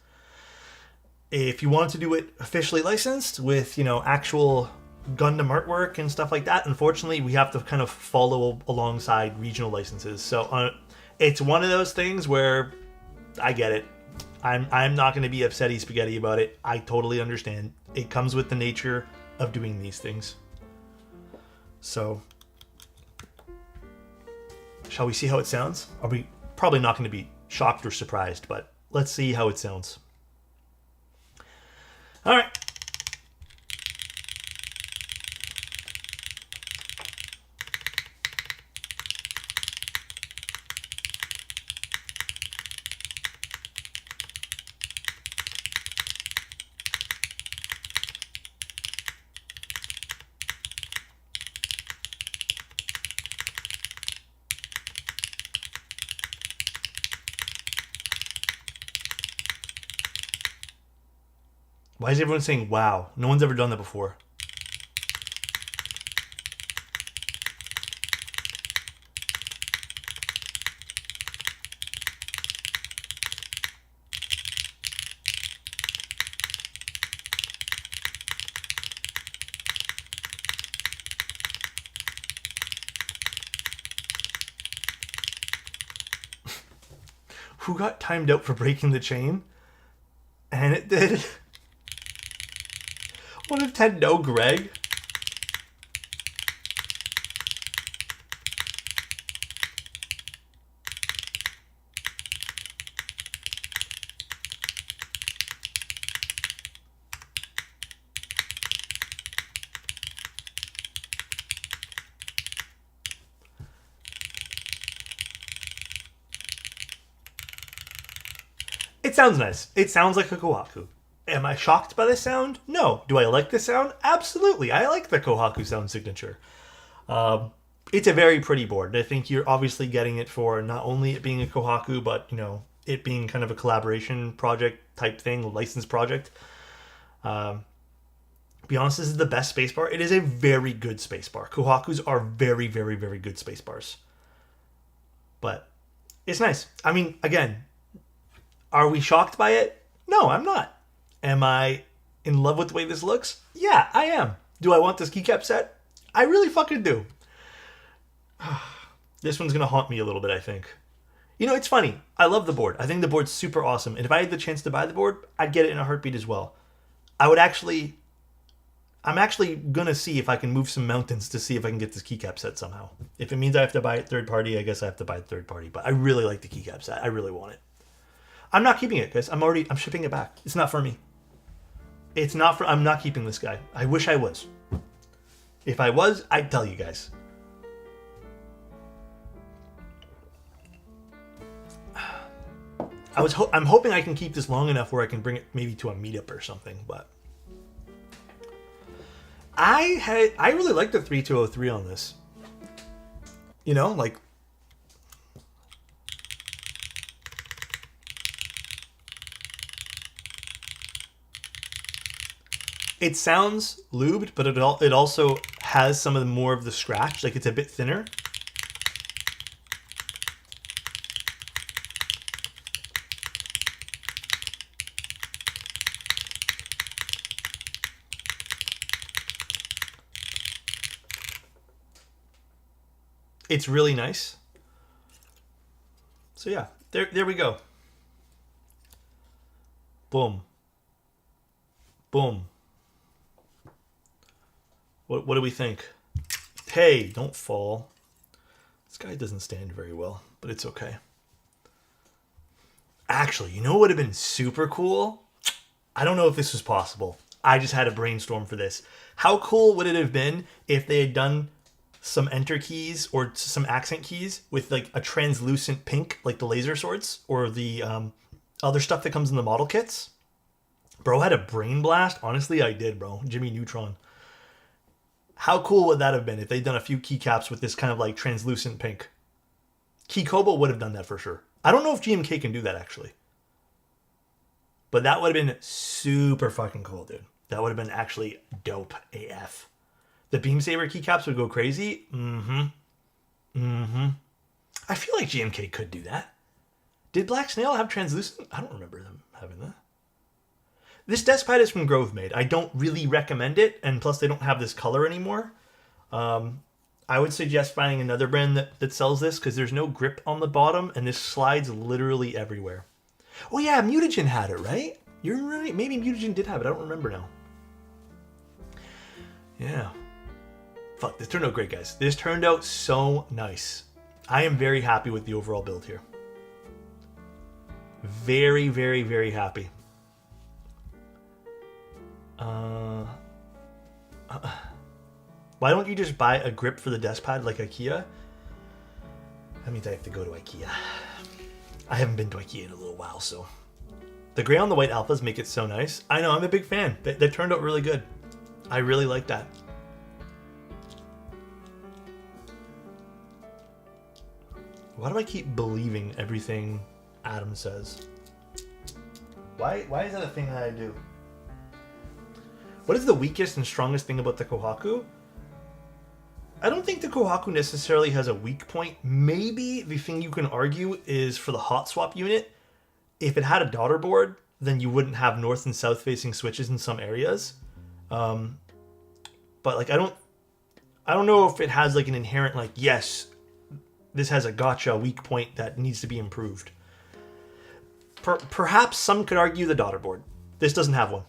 If you want to do it officially licensed with, you know, actual Gundam artwork and stuff like that, unfortunately, we have to kind of follow alongside regional licenses. So it's one of those things where I get it. I'm not going to be upsetty spaghetti about it. I totally understand. It comes with the nature of doing these things. So, shall we see how it sounds? Are we probably not going to be shocked or surprised, but let's see how it sounds. All right. Why is everyone saying wow? No one's ever done that before. Who got timed out for breaking the chain? And it did. What if Ted know Greg? It sounds nice. It sounds like a Kohaku. Am I shocked by the sound? No. Do I like the sound? Absolutely. I like the Kohaku sound signature. It's a very pretty board. I think you're obviously getting it for not only it being a Kohaku, but, you know, it being kind of a collaboration project type thing, a licensed project. To be honest, this is the best spacebar. It is a very good spacebar. Kohakus are very, very, very good spacebars. But it's nice. I mean, again, Are we shocked by it? No, I'm not. Am I in love with the way this looks? Yeah, I am. Do I want this keycap set? I really fucking do. This one's going to haunt me a little bit, I think. You know, it's funny. I love the board. I think the board's super awesome. And if I had the chance to buy the board, I'd get it in a heartbeat as well. I'm actually going to see if I can move some mountains to see if I can get this keycap set somehow. If it means I have to buy it third party, I guess I have to buy it third party. But I really like the keycap set. I really want it. I'm not keeping it, guys. I'm shipping it back. It's not for me. I'm not keeping this guy. I wish I was. If I was, I'd tell you guys. I'm hoping I can keep this long enough where I can bring it maybe to a meetup or something, but I really like the 3203 on this. You know, like it sounds lubed, but it also has some of the more of the scratch, like it's a bit thinner. It's really nice. So yeah, there we go. Boom. Boom. What do we think? Hey, don't fall. This guy doesn't stand very well, but it's okay. Actually, you know what would have been super cool? I don't know if this was possible. I just had a brainstorm for this. How cool would it have been if they had done some enter keys or some accent keys with like a translucent pink, like the laser swords or the other stuff that comes in the model kits? Bro had a brain blast. Honestly, I did, bro. Jimmy Neutron. How cool would that have been if they'd done a few keycaps with this kind of like translucent pink? Keykobo would have done that for sure. I don't know if GMK can do that actually. But that would have been super fucking cool, dude. That would have been actually dope AF. The Beam Saber keycaps would go crazy. I feel like GMK could do that. Did Black Snail have translucent? I don't remember them having that. This desk pad is from Grove Made. I don't really recommend it, and plus they don't have this color anymore. I would suggest finding another brand that sells this because there's no grip on the bottom, and this slides literally everywhere. Oh yeah, Mutagen had it, right? You're right. Maybe Mutagen did have it. I don't remember now. Yeah. Fuck, this turned out great, guys. This turned out so nice. I am very happy with the overall build here. Very, very, very happy. Why don't you just buy a grip for the desk pad like IKEA? That means I have to go to IKEA. I haven't been to IKEA in a little while, so. The gray on the white alphas make it so nice. I know, I'm a big fan. They turned out really good. I really like that. Why do I keep believing everything Adam says? Why is that a thing that I do? What is the weakest and strongest thing about the Kohaku? I don't think the Kohaku necessarily has a weak point. Maybe the thing you can argue is for the hot swap unit. If it had a daughter board, then you wouldn't have north and south facing switches in some areas. But like I don't know if it has like an inherent like, yes, this has a gotcha weak point that needs to be improved. Perhaps some could argue the daughter board. This doesn't have one.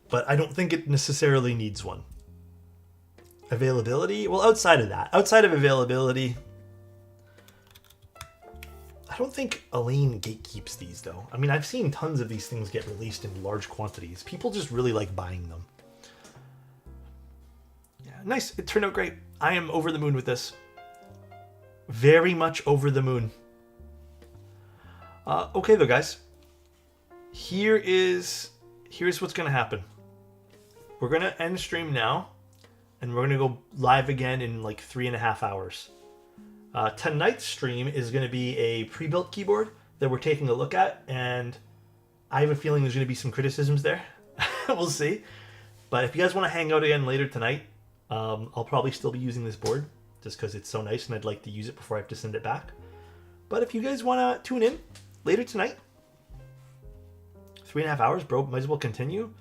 But I don't think it necessarily needs one. Availability? Well, outside of availability, I don't think Elaine gatekeeps these, though. I mean, I've seen tons of these things get released in large quantities. People just really like buying them. Yeah, nice. It turned out great. I am over the moon with this. Very much over the moon. Okay, though, guys. Here's what's going to happen. We're going to end stream now, and we're going to go live again in like 3.5 hours. Tonight's stream is going to be a pre-built keyboard that we're taking a look at, and I have a feeling there's going to be some criticisms there. We'll see. But if you guys want to hang out again later tonight, I'll probably still be using this board just because it's so nice and I'd like to use it before I have to send it back. But if you guys want to tune in later tonight, 3.5 hours, bro. Might as well continue.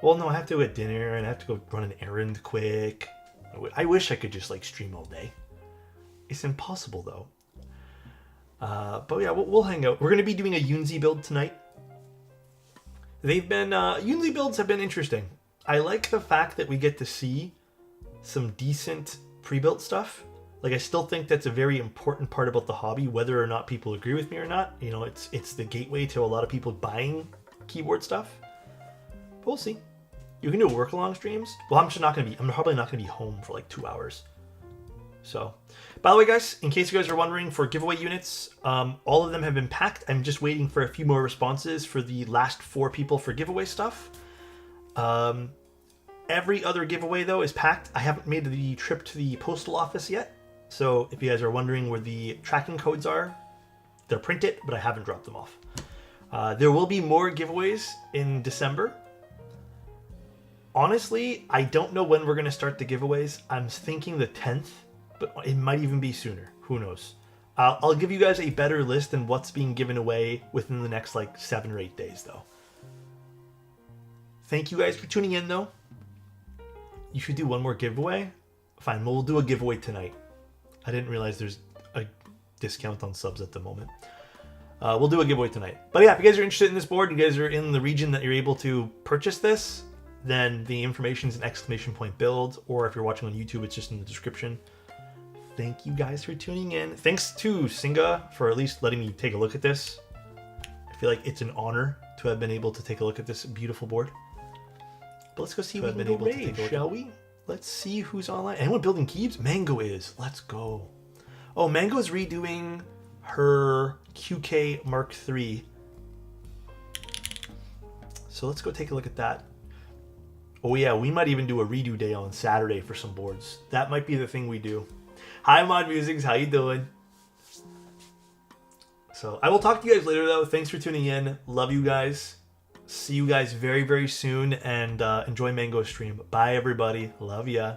Well, no, I have to go at dinner and I have to go run an errand quick. I wish I could just like stream all day. It's impossible though. But yeah, we'll hang out. We're gonna be doing a Yunzi build tonight. They've been Yunzi builds have been interesting. I like the fact that we get to see some decent pre-built stuff. Like I still think that's a very important part about the hobby, whether or not people agree with me or not. You know, it's the gateway to a lot of people buying keyboard stuff. But we'll see. You can do work along streams. Well, I'm probably not gonna be home for like 2 hours. So, by the way, guys, in case you guys are wondering, for giveaway units, all of them have been packed. I'm just waiting for a few more responses for the last 4 people for giveaway stuff. Every other giveaway, though, is packed. I haven't made the trip to the postal office yet. So if you guys are wondering where the tracking codes are, they're printed, but I haven't dropped them off. There will be more giveaways in December. Honestly, I don't know when we're going to start the giveaways. I'm thinking the 10th, but it might even be sooner. Who knows? I'll give you guys a better list than what's being given away within the next like 7 or 8 days, though. Thank you guys for tuning in, though. You should do one more giveaway. Fine, we'll do a giveaway tonight. I didn't realize there's a discount on subs at the moment. We'll do a giveaway tonight. But yeah, if you guys are interested in this board, you guys are in the region that you're able to purchase this, then the information is an ! Build, or if you're watching on YouTube, it's just in the description. Thank you guys for tuning in. Thanks to Singa for at least letting me take a look at this. I feel like it's an honor to have been able to take a look at this beautiful board. But let's go see what we've been able to take a look, shall we? Let's see who's online. Anyone building keys? Mango is. Let's go. Oh, Mango's redoing her QK Mark III. So let's go take a look at that. Oh yeah, we might even do a redo day on Saturday for some boards. That might be the thing we do. Hi Mod Musics, how you doing? So I will talk to you guys later though. Thanks for tuning in. Love you guys. See you guys very, very soon, and enjoy Mango's stream. Bye everybody. Love ya.